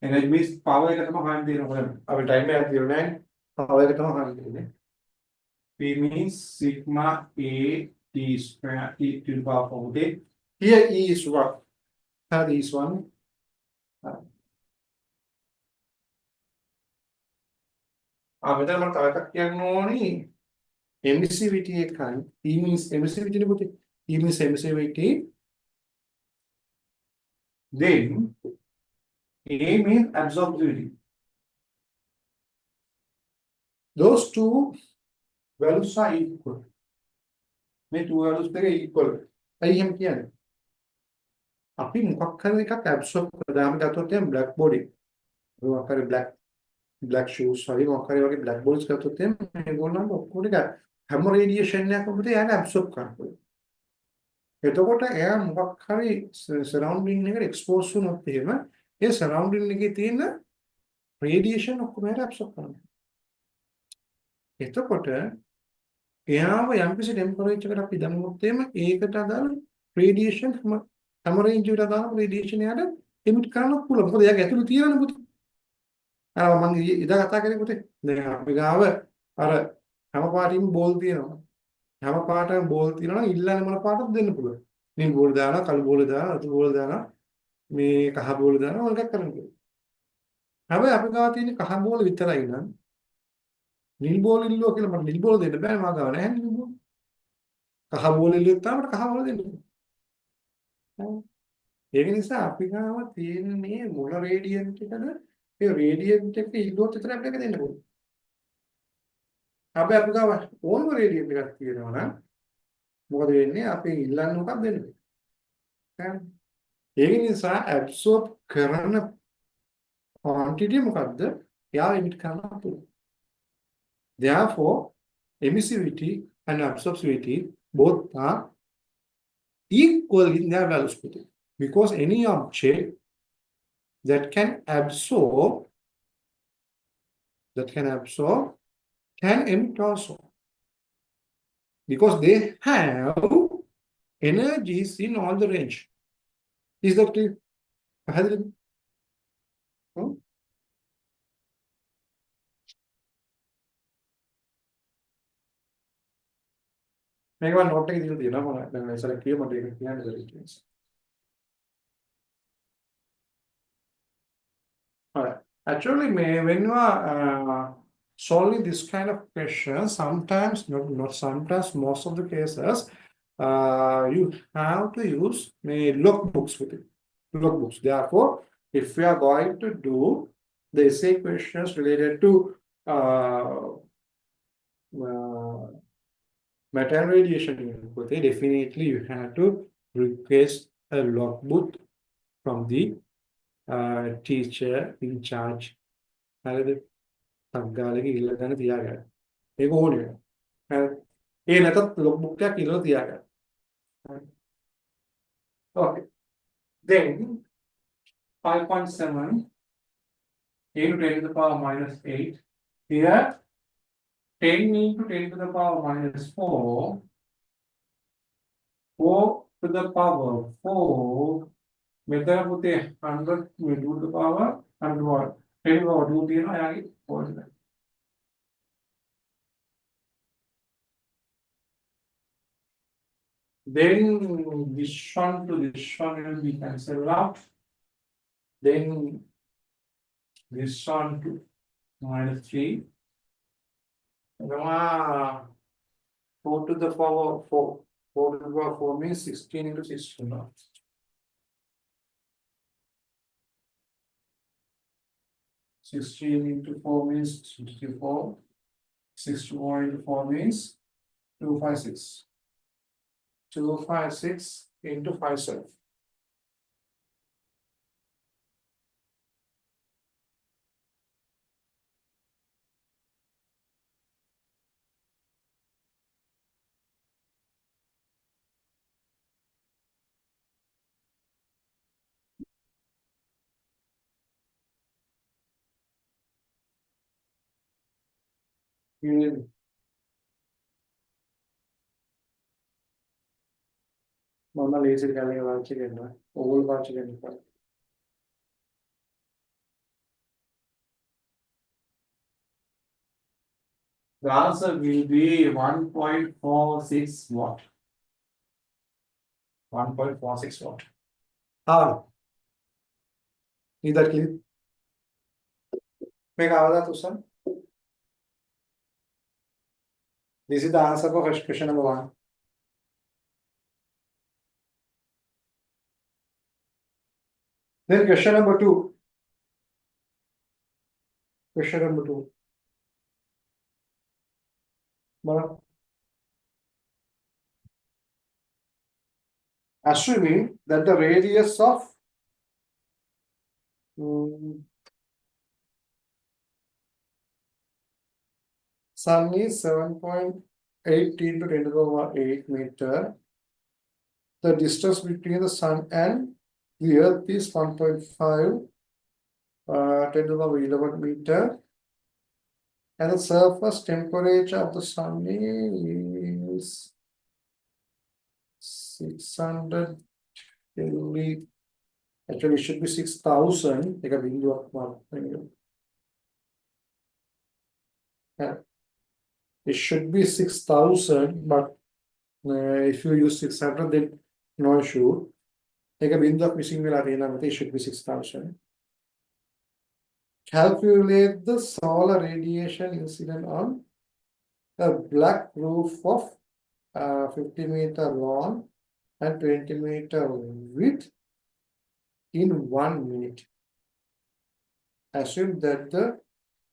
Energy means power එක තමයි හොයන්න තියෙනවා. අපි time එකක් දිරන්නේ නැහැ. Power එක තමයි හොයන්න තියෙන්නේ. P means sigma A T square T to the power 4. Here E is what? That is one. මෙතන මම තව එකක් කියන්න ඕනේ. emissivity එකයි. E means emissivity නේ පුතේ. E means emissivity. Then A means absorptivity. Those two values are equal. මේ two values දෙක equal. ඇයි එහෙම කියන්නේ? අපි මොකක් හරි එකක් absorb කරාම ගත්තොත් එහෙනම් black body. මොකක් හරි black shoes හරි මොකක් හරි වගේ black bodies ගත්තොත් එහෙනම් මේගොල්ලන්ට ඔක්කොම ටික හැම radiation එකක්ම පුතේ එයාට absorb කරනවා. එතකොට එයා මොකක් හරි surrounding එකට expose වුණොත් එහෙම ඒ surrounding එකේ තියෙන radiation ඔක්කොම එයාට absorb කරනවා. එතකොට එයාව යම්කිසි temperature එකකට අපි දැම්මොත් එහෙම ඒකට අදාළ radiation හැම range එකට අදාළ radiation එයාට emit කරන්න පුළුවන්. මොකද එයාගේ ඇතුළේ තියෙනනේ පුතේ. මම ඉදා කතා කරේ පුතේ. දැන් අපි ගාව අර හැම පාටින්ම බෝල් තියෙනවා. හැම පාටම බෝල් තියෙනවා නම් ඉල්ලන්නේ මොන පාටද දෙන්න පුළුවන්. නිල් බෝල් දානවා, කළු බෝල් දානවා, රතු බෝල් දානවා, මේ කහ බෝල් දානවා මොකක් කරන්න පුළුවන්. හැබැයි අපි ගාව තියෙන කහ බෝල් විතරයි නං. නිල් බෝල් ඉල්ලුවා කියලා මට නිල් බෝල් දෙන්න බෑ මම ගාව නැහැ නිල් බෝල්. කහ බෝල් ඉල්ලුවොත් තමයි මට කහ බෝල් දෙන්න පුළුවන්. ඒක නිසා අපි ගාව තියෙන්නේ මොන රේඩියන්ට් එකද? ඒ රේඩියන්ට් එක ඉල්ලුවොත් විතරක් අපිට දෙන්න පුළුවන්. අපි ගාව ඕනම රේඩියන්ට් එකක් තියෙනවා නම් මොකද වෙන්නේ? අපි ඉල්ලන්නේ මොකක්ද දෙන්නේ? ඒක නිසා ඇබ්සෝබ් කරන quantity මොකද්ද? එයා emit කරන්න පුළුවන්. Therefore, emissivity and absorptivity both are equal in their values because any object that can absorb can emit also because they have energies in all the range. Is that clear? මේක මම note එකේ දීලා තියෙනවා මම දැන් ඉස්සර කිව්ව මට ඒක කියන්න බැරි. Alright. Actually, when you are solving this kind of question, sometimes, not sometimes, most of the cases, you have to use logbooks with it. Logbooks. Therefore, if we are going to do the essay questions related to matter and radiation, definitely you have to request a logbook from the teacher in charge. හරිද? සංගාලේ ඉල්ල ගන්න තියාගන්න. ඒක ඕනේ වෙනවා. හරි. ඒ නැතත් log book එකක් ඉල්ලලා තියාගන්න. Okay. Then 5.7 into 10 to the power minus 8. Here 10 into 10 to the power minus 4. 4 to the power 4. මෙතන පුතේ 100 to the power 100 10 to the power 2 තියෙනවා යාගේ පොඩ්ඩක්. Then this one to this one will be cancelled out. Then this one to minus 3. 4 to the power 4. 4 to the power 4 means 16 into 16. 16 into 4 means 64. 64 into 4 means 256. 256 into 57. Mama lazy telling about chicken, old about chicken. The answer will be 1.46 watt. 1.46 watt. Is that clear? Make avada to son. This is the answer for question number 1. Then question number 2. Question number 2. Assuming that the radius of sun is 7.8 into 10 to the power 8 meter. The distance between the sun and the earth is 1.5 10 to the power 11 meter. And the surface temperature of the sun is 600 Kelvin. Actually, it should be 6,000. It should be 6,000, but if you use 600, then no issue. Missing it should be 6,000. Calculate the solar radiation incident on a black roof of 50 meter long and 20 meter width in 1 minute. Assume that the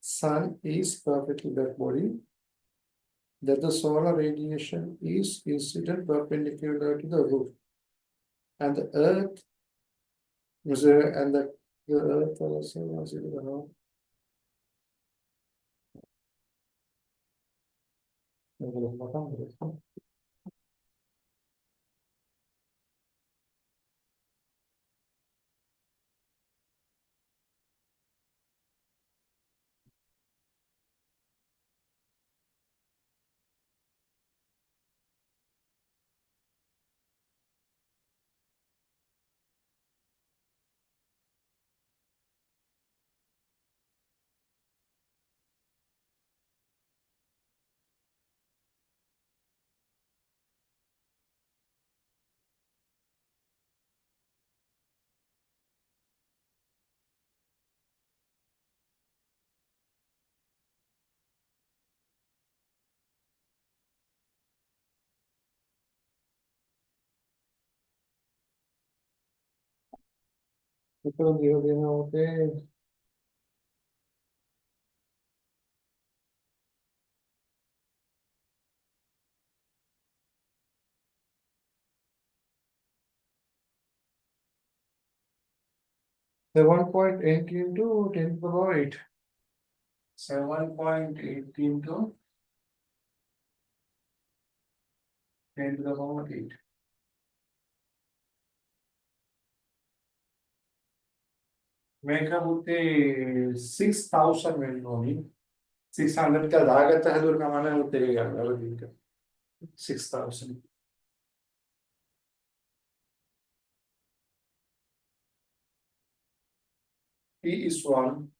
sun is perfectly black body, that the solar radiation is incident perpendicular to the roof, and the earth and the earth also was okay. 7.8 into 10 to the power 8. 7.8 into 10 to the power 8. Make up with the 6,000 value. 600 का धागा तो है दूर का माना होते हैं यार वाला दिन का 6,000. P is 1.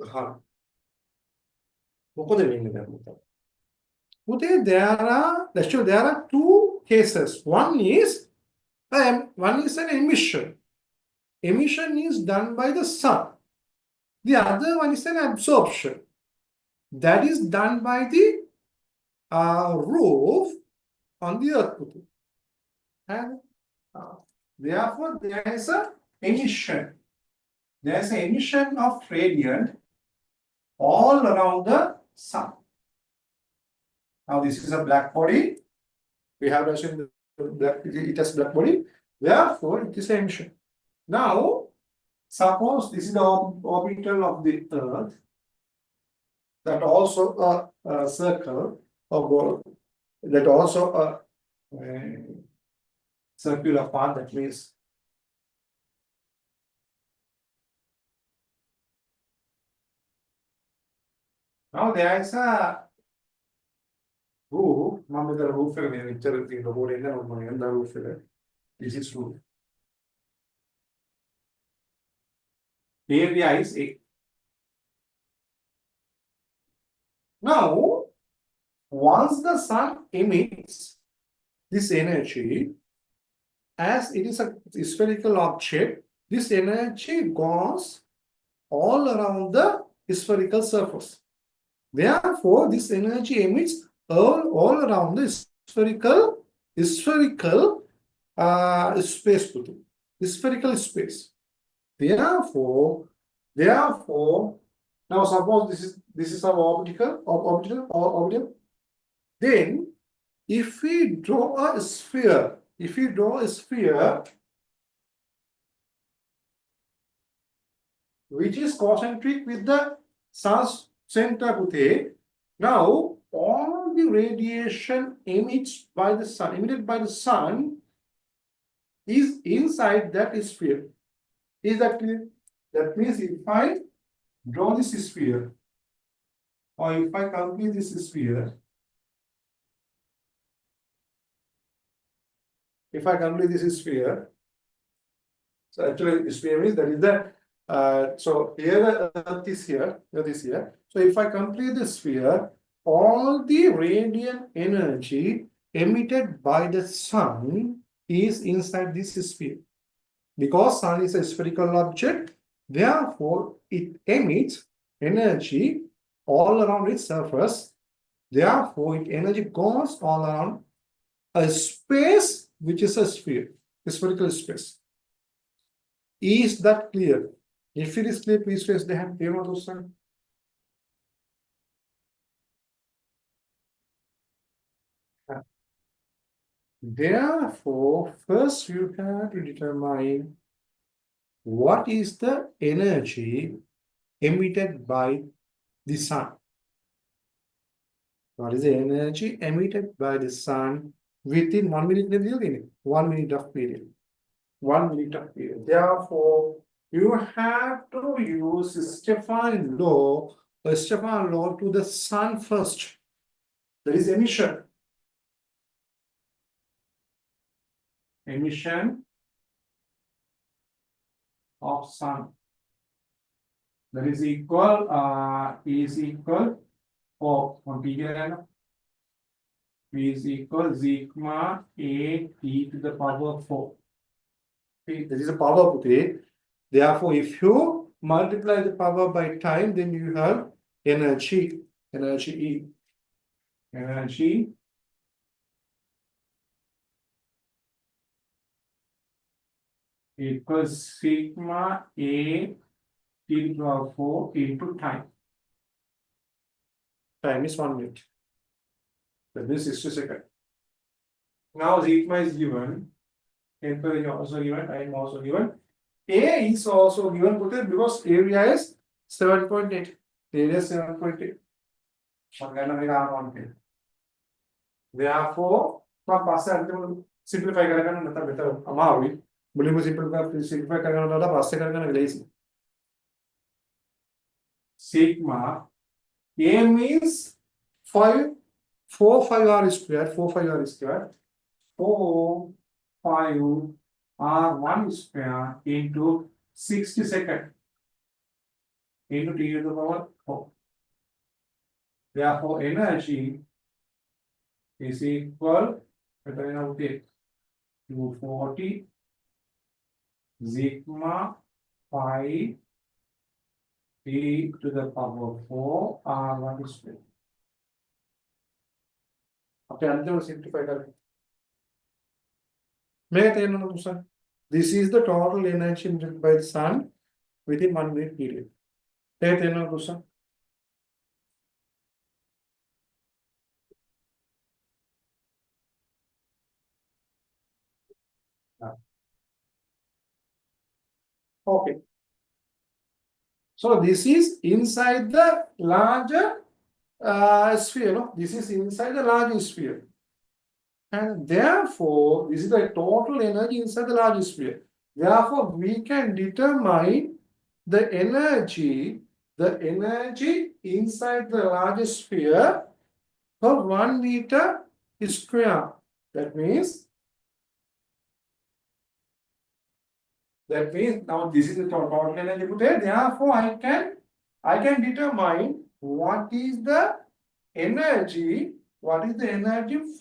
हाँ. वो को देंगे ना मतलब. There are two cases. One is an emission. Emission is done by the sun. The other one is an absorption. That is done by the roof on the earth. And therefore, there is an emission. There is an emission of radiant all around the sun. Now, this is a black body. We have assumed it has black body. Therefore, it is an emission. Now, suppose this is the orbital of the Earth, that also a circle of that also a circular path, that means now there is a roof. The roof this is roof. Area is A. Now, once the sun emits this energy, as it is a spherical object, this energy goes all around the spherical surface. Therefore, this energy emits all around the spherical space. Spherical space. Therefore, now suppose this is our orbital. Then, if we draw a sphere, which is concentric with the sun's center, now all the radiation emitted by the sun is inside that sphere. Is that clear? That means if I draw this sphere, or if I complete this sphere, so actually sphere means that is the so here the Earth is here, So if I complete the sphere, all the radiant energy emitted by the sun is inside this sphere. Because sun is a spherical object, therefore it emits energy all around its surface. Therefore, its energy goes all around a space which is a sphere. spherical space. Is that clear? If it is clear, please raise the hand. Therefore, first you have to determine what is the energy emitted by the sun. What is the energy emitted by the sun within 1 minute? 1 minute of period. 1 minute of period. Therefore, you have to use Stefan law to the sun first. That is emission. Emission of sun. That is equal or P is equal sigma A T to the power 4. Okay, this is a power of A. Therefore, if you multiply the power by time, then you have energy. Energy E. Energy equals sigma A T to the power 4 into time. Time is 1 minute. That means 60 seconds. Now sigma is given. Temperature is also given. Time also given. A is also given because area is 7.8. Area is 7.8. Therefore, simplify sigma A means 4 5 r square 4 5 r square 4 5 r1 square into 60 seconds into t to the power 4. Therefore, energy is equal to 240 sigma 5 t to the power 4 r1 square. Okay, I'm simplify that. This is the total energy emitted by the sun within 1 minute period. Okay. So this is inside the larger sphere. No? This is inside the larger sphere. And therefore, this is the total energy inside the larger sphere. Therefore, we can determine the energy inside the larger sphere per 1 meter square. That means now this is the total energy put there. Therefore, I can determine what is the energy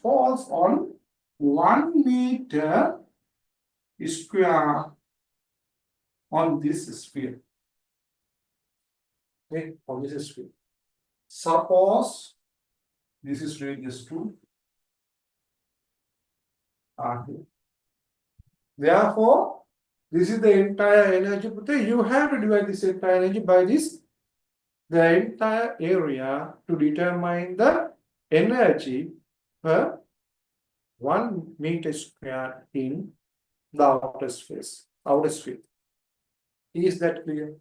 falls on 1 meter square on this sphere. Okay, on this sphere. Suppose this is radius 2. Therefore, this is the entire energy. You have to divide this entire energy by the entire area to determine the energy per 1 meter square in the outer sphere. Is that clear?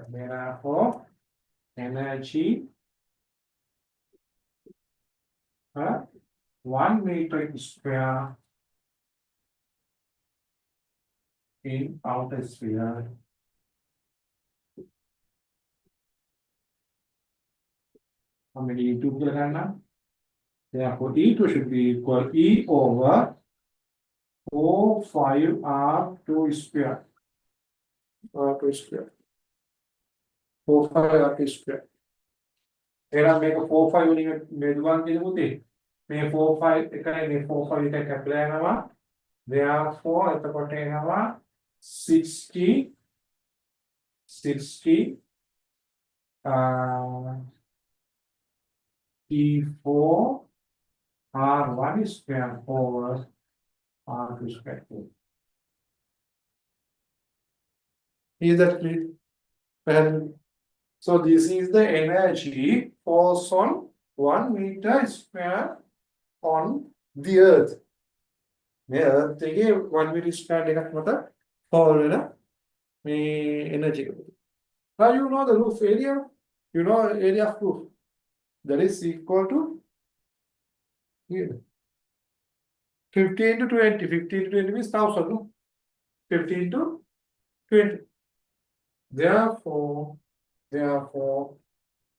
Therefore, energy 1 meter square in outer sphere how many E2 therefore E2 should be equal E over 4 5 R2 square. R2 square. 4 5 R2 square. Era make a 4 5 unit made one may 4 5 may 4 5 capilla. Therefore, at the container 60 T4 R1 square over R2 square. Is that clear? Well, so this is the energy force on 1 meter square on the earth. මේ earth එකේ 1 meter square එකක් මත fall වෙන මේ energy එක. Now you know the roof area. You know area of roof. That is equal to here. 15 to 20. 15 to 20 means 1000. No? 15 to 20. Therefore,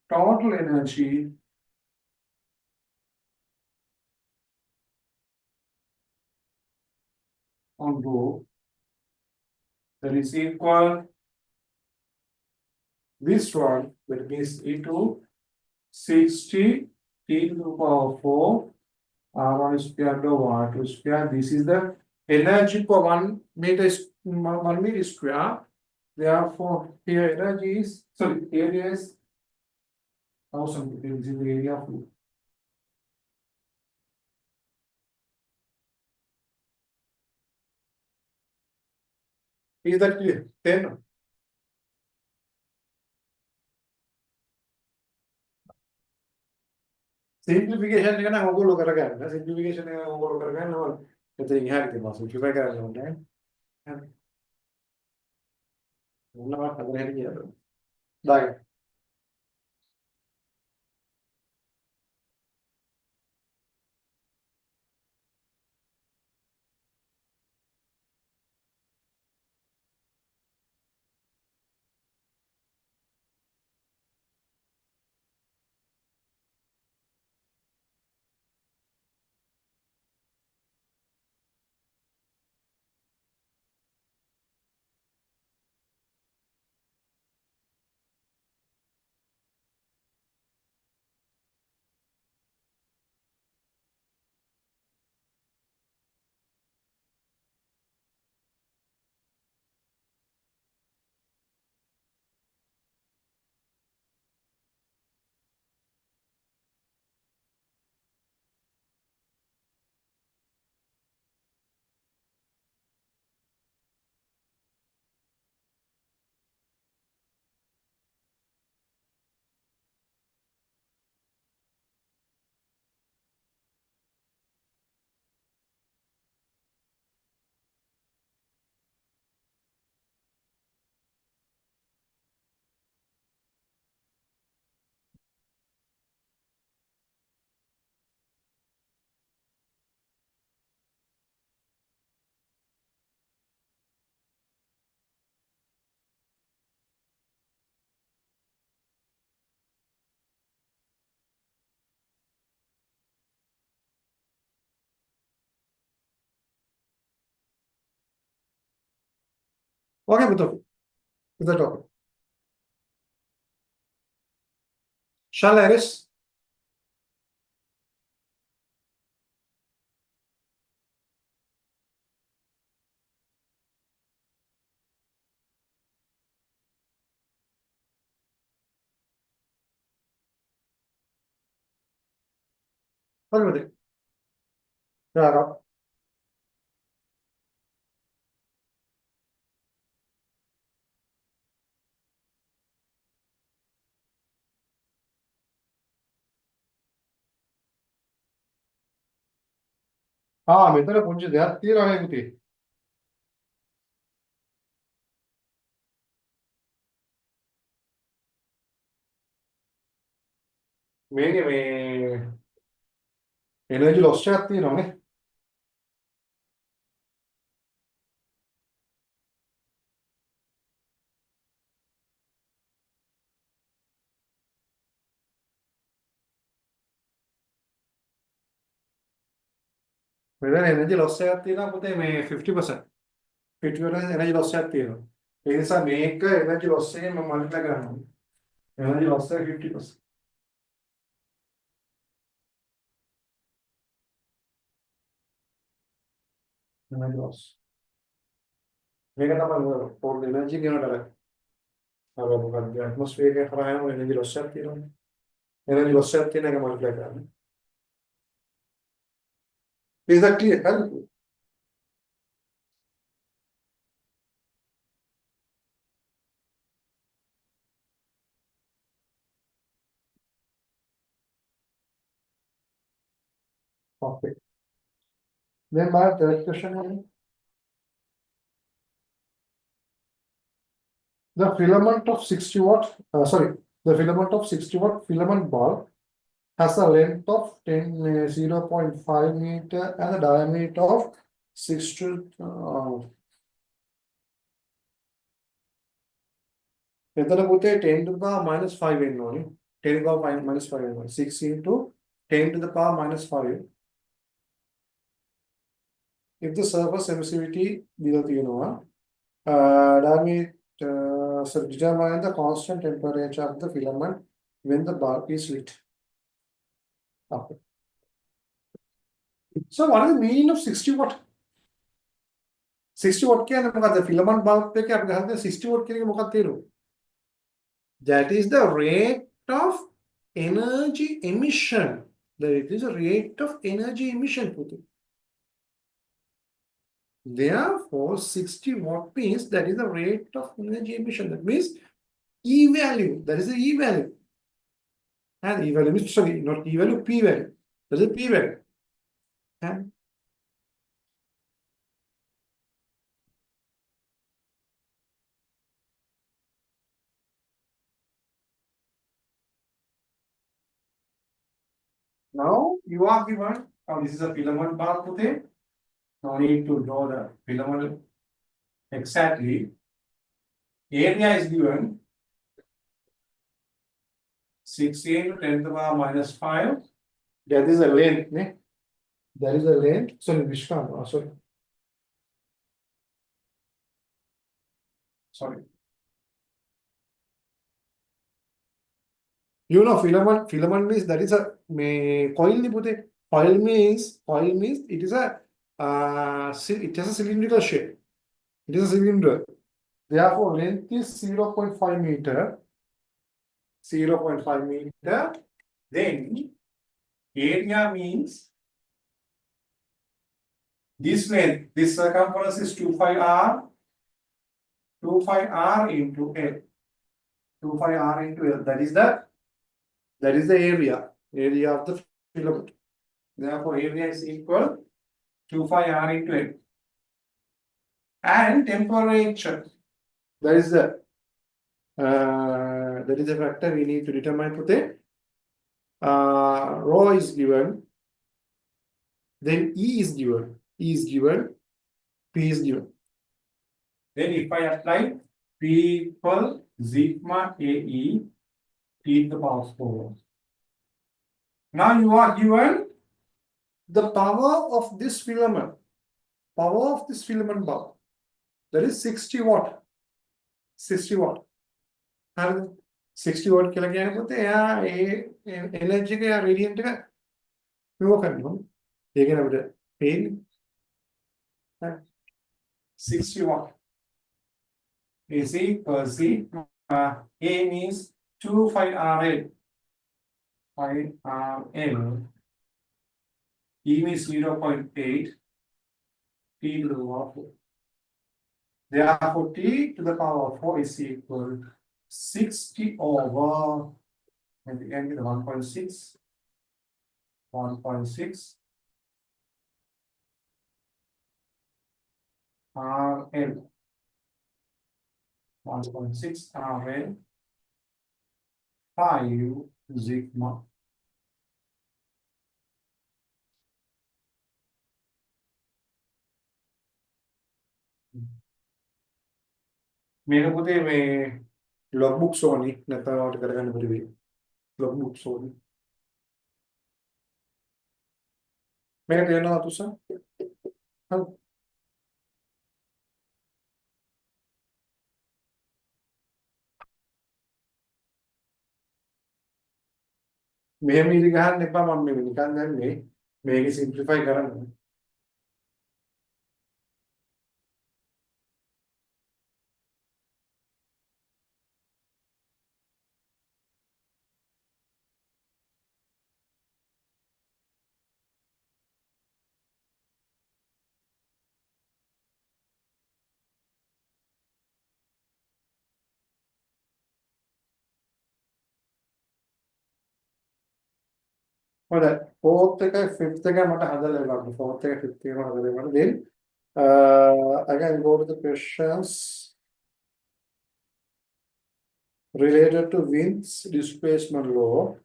total energy on roof that is equal this one, that means into 60 t to the power 4 r1 square over r2 square. This is the energy per 1 meter, 1 meter square. Therefore, here energy is, sorry, area is 1000. This is the area of roof. Is that clear? Then simplification එක නම් ඔයගොල්ලෝ කරගන්න. simplification එක ඔයගොල්ලෝ කරගන්නවා. එතනින් එහාට තියෙනවා. simplify කරන්න ඕනේ. හරි. මොනවද හදන්න හැටි කියලා. දාගන්න. Okay, betul. Kita talk. Shall Harris? What do you think? Yeah, මෙතන පුංචි දෙයක් තියෙනවා නේ පුතේ. මේකේ මේ එනර්ජි ලොස් එකක් තියෙනවා නේ. මෙතන එනර්ජි ලොස් එකක් තියෙනවා පුතේ මේ 50%. 50% එනර්ජි ලොස් එකක් තියෙනවා. ඒ නිසා මේක එනර්ජි ලොස් එකෙන් මම මල්ටිප්ලයි කරනවා. එනර්ජි ලොස් එක 50%. Energy loss. මේක තමයි පොල් එනර්ජි කියනට අර මොකක්ද ඇට්මොස්ෆියර් එකේ කරා යන එනර්ජි ලොස් එකක් තියෙනවා. එනර්ජි ලොස් එකක් තියෙන එක මල්ටිප්ලයි කරනවා. Is that clear? Helpful. Okay. Then my third question is the filament of 60 watt, the filament of 60 watt filament bulb has a length of 0.5 meter and a diameter of 6 to එතන පුතේ 10 to the power minus 5 එන්න ඕනේ. 10 to the power minus 5 එන්න ඕනේ. 6 into 10 to the power minus 5. If the surface emissivity below තියෙනවා diameter so determine the constant temperature of the filament when the bulb is lit. Okay. So what is the meaning of 60 watt? 60 watt කියන්නේ මොකද්ද? filament bulb එකේ අපි ගහන්නේ 60 watt කියන එක මොකක්ද තේරුම? That is the rate of energy emission. That is the rate of energy emission. Therefore, 60 watt means that is the rate of energy emission. That means E value. That is the E value. And E value means, sorry, not E value, P value. That is the P value. And now you are given, now this is a filament bulb today. No need to draw the filament exactly. Area is given 16 to 10 to the power minus 5. That is the length. Ne? That is the length. Sorry, Vishwan. Oh, sorry. Sorry. You know, filament means that is a coil. Coil means it is a it has a cylindrical shape. It is a cylinder. Therefore, length is 0.5 meter. 0.5 meter. Then area means this length, this circumference is 25R. 25R into L. 25R into L. That is the area of the filament. Therefore, area is equal to 25R into L. And temperature. That is the factor we need to determine. Today. Rho is given. Then E is given. E is given. P is given. Then if I apply P equal sigma AE T to the power 4. Now you are given the power of this filament. Power of this filament bulb. That is 60 watt. 60 watt. And 60 watt කියලා කියන්නේ පුතේ එයා energy එක radiant එක මෙව කරනවා. ඒක නේද අපිට පේන්නේ. 60 watt is equal to A means 25RL. 5RL. E means 0.8. T to the power 4. Therefore, T to the power 4 is equal to 60 over, and we can get 1.6. 1.6 RL. 1.6 RL. 5 sigma. මේක පුතේ මේ log books only නැත්නම් ඔයාලට කරගන්න බැරි වෙයි. Log books only. මේක තේරෙනවද තුෂාර? හරි. මෙහෙම ඉරි ගහන්න එපා මම මේ නිකන් දැන්නේ මේක simplify කරන්න. fourth fifth fourth fifth then I can go to the questions related to Wind's displacement law,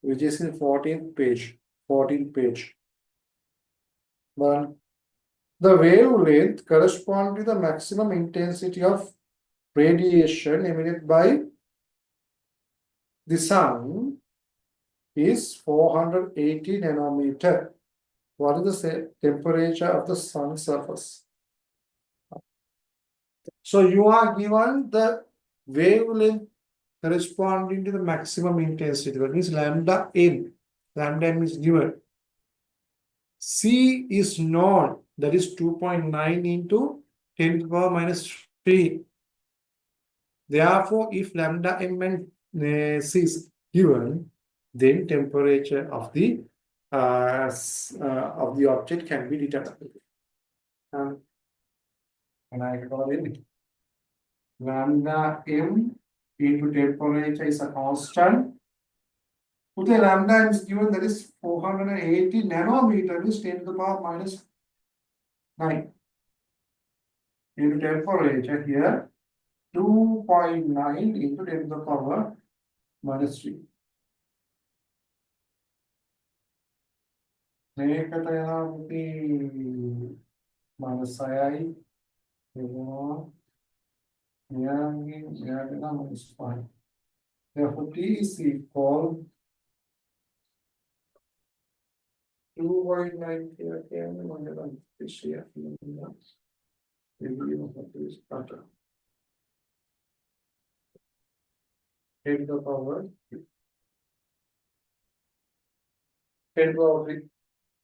which is in 14th page. 14th page. But the wavelength corresponds to the maximum intensity of radiation emitted by the sun is 480 nanometer. What is the temperature of the sun's surface? So you are given the wavelength corresponding to the maximum intensity. That means lambda n. Lambda n is given. C is known. That is 2.9 into 10 to the power minus 3. Therefore, if lambda m and C is given, then temperature of the object can be determined. And I got it. Lambda m into temperature is a constant. With the lambda m is given, that is 480 nanometer, is 10 to the power minus 9. Into temperature here, 2.9 into 10 to the power minus 3. Minus I. Minus 5. Therefore, T is equal 2.9 here again, this here. Take the power 10 to power 3.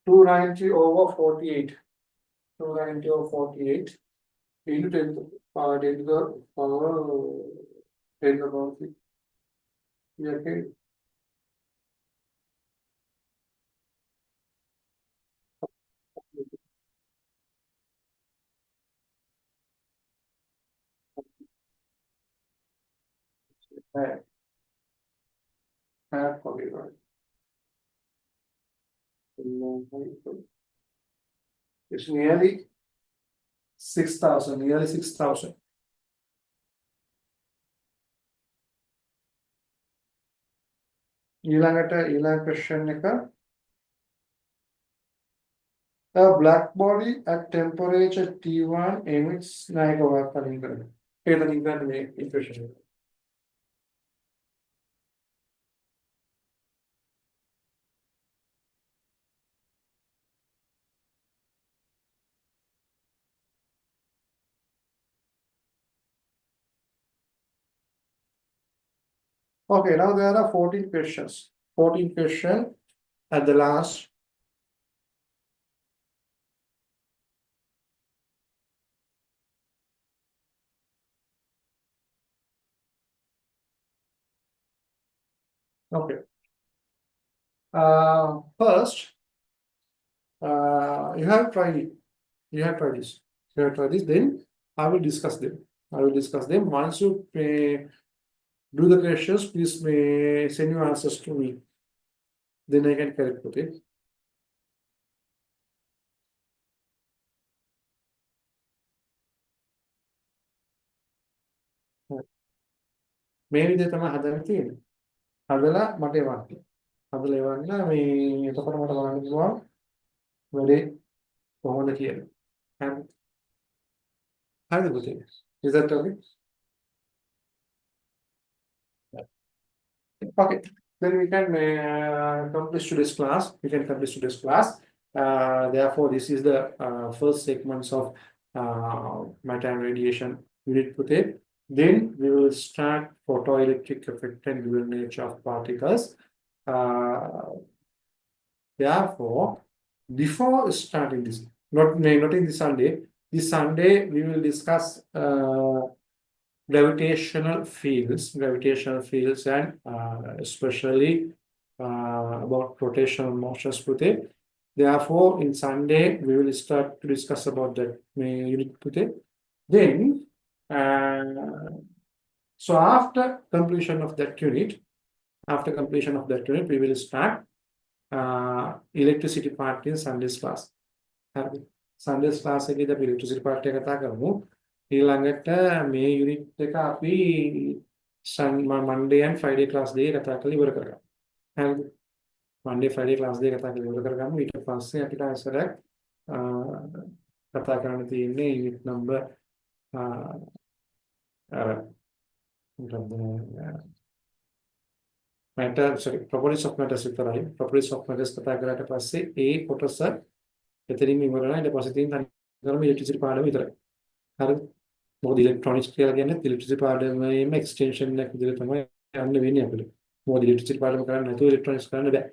290 over 48. 290 over 48 into 10 to the power 10 to the power 10 to the power 3. Okay. It's nearly 6,000, nearly 6,000. ඊළඟ question එක a black body at temperature T1 emits නායකවක් කලින් කරගෙන. ඒක නිකන් මේ equation එක. Okay, now there are 14 questions. 14 questions at the last. Okay. First, you have tried it. You have tried this. You have tried this. Then I will discuss them. I will discuss them. Once you do the questions, please send your answers to me. Then I can correct it. මේ විදිහට තමයි හදන්න තියෙන්නේ. හදලා මට එවන්න. හදලා එවන්න මේ එතකොට මට බලන්න පුළුවන් වැඩේ කොහොමද කියලා. හරිද පුතේ? Is that okay? Okay. Then we can complete today's class. We can complete today's class. Therefore, this is the first segments of matter and radiation unit putte. Then we will start photoelectric effect and dual nature of particles. Therefore, before starting this, not in this Sunday we will discuss gravitational fields and especially about rotational motions. Therefore, in Sunday we will start to discuss about that unit. Then, so after completion of that unit, we will start electricity part in Sunday's class. හරිද? Sunday's class එකේදී අපි electricity part එක කතා කරමු. ඊළඟට මේ unit එක අපි Monday and Friday class දෙක කතා කරලා ඉවර කරගමු. හරිද? Monday Friday class දෙක කතා කරලා ඉවර කරගමු. ඊට පස්සේ අපිට ආන්සරයක් කතා කරන්න තියෙන්නේ unit number අර matter sorry properties of matters විතරයි. properties of matters කතා කරාට පස්සේ ඒ කොටස එතනින්ම ඉවර වෙනවා. ඊට පස්සේ තියෙන තනිකරම electricity පාඩම විතරයි. හරිද? මොකද electronics කියලා කියන්නේ electricity පාඩමේම extension එකක් විදිහට තමයි යන්න වෙන්නේ අපිට. මොකද electricity පාඩම කරන්නේ නැතුව electronics කරන්න බෑ.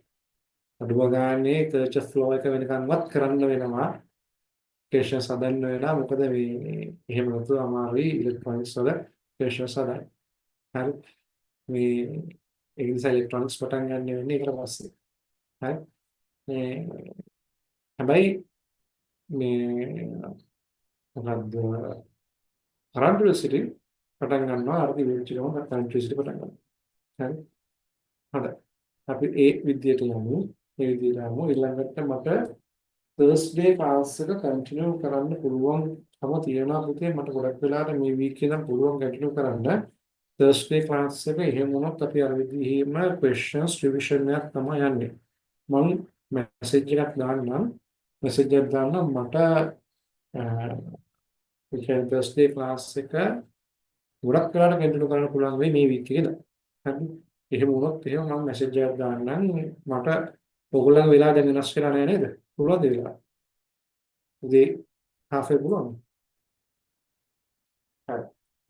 අඩුම ගානේ Kirchhoff flow එක වෙනකන්වත් කරන්න වෙනවා. equations හදන්න වෙනවා. මොකද මේ එහෙම නැතුව අමාරුයි electronics වල equations හදන්න. හරි? මේ ඒ නිසා electronics පටන් ගන්න වෙන්නේ ඒකට පස්සේ. හරි? මේ හැබැයි මේ මොකද්ද current electricity පටන් ගන්නවා අර විදිහටම current electricity පටන් ගන්නවා. හරි? හොඳයි. අපි ඒ විදිහට යමු. ඒ විදිහට යමු. ඊළඟට මට Thursday class එක continue කරන්න පුළුවන්කම තියෙනවා පුතේ. මට ගොඩක් වෙලාවට මේ week එකේ නම් පුළුවන් continue කරන්න. Thursday class එක එහෙම වුණොත් අපි අර විදිහේම questions revision එකක් තමයි යන්නේ. මම message එකක් දාන්නම්. message එකක් දාන්නම් මට Thursday class එක ගොඩක් වෙලාවට continue කරන්න පුළුවන් වෙයි මේ week එකේ. හරි? එහෙම වුණොත් එහෙම මම message එකක් දාන්නම්. මට ඔයගොල්ලන්ගේ වෙලාව දැන් වෙනස් වෙලා නැහැ නේද? පුළුවන්ද වෙලාව? උදේ half එක පුළුවන්ද? හරි.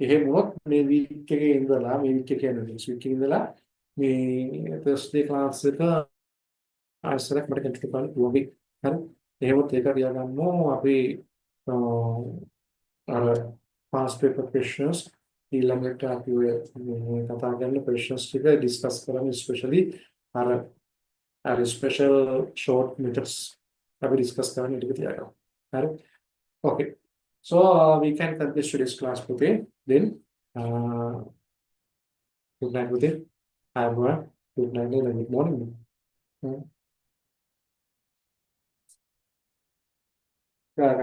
එහෙම වුණොත් මේ week එකේ ඉඳලා මේ week එක කියන්නේ next week එකේ ඉඳලා මේ Thursday class එක ආයෙසරක් මට continue කරන්න පුළුවන් වෙයි. හරි. එහෙමත් ඒක තියාගන්නෝ අපි අර past paper questions ඊළඟට අපි ඔය කතා කරන questions ටික discuss කරමු especially අර special short methods අපි discuss කරන්න ටික තියාගමු. හරි. Okay. So we can complete today's class today. Then good night with it. Have a good night and good morning. Yeah,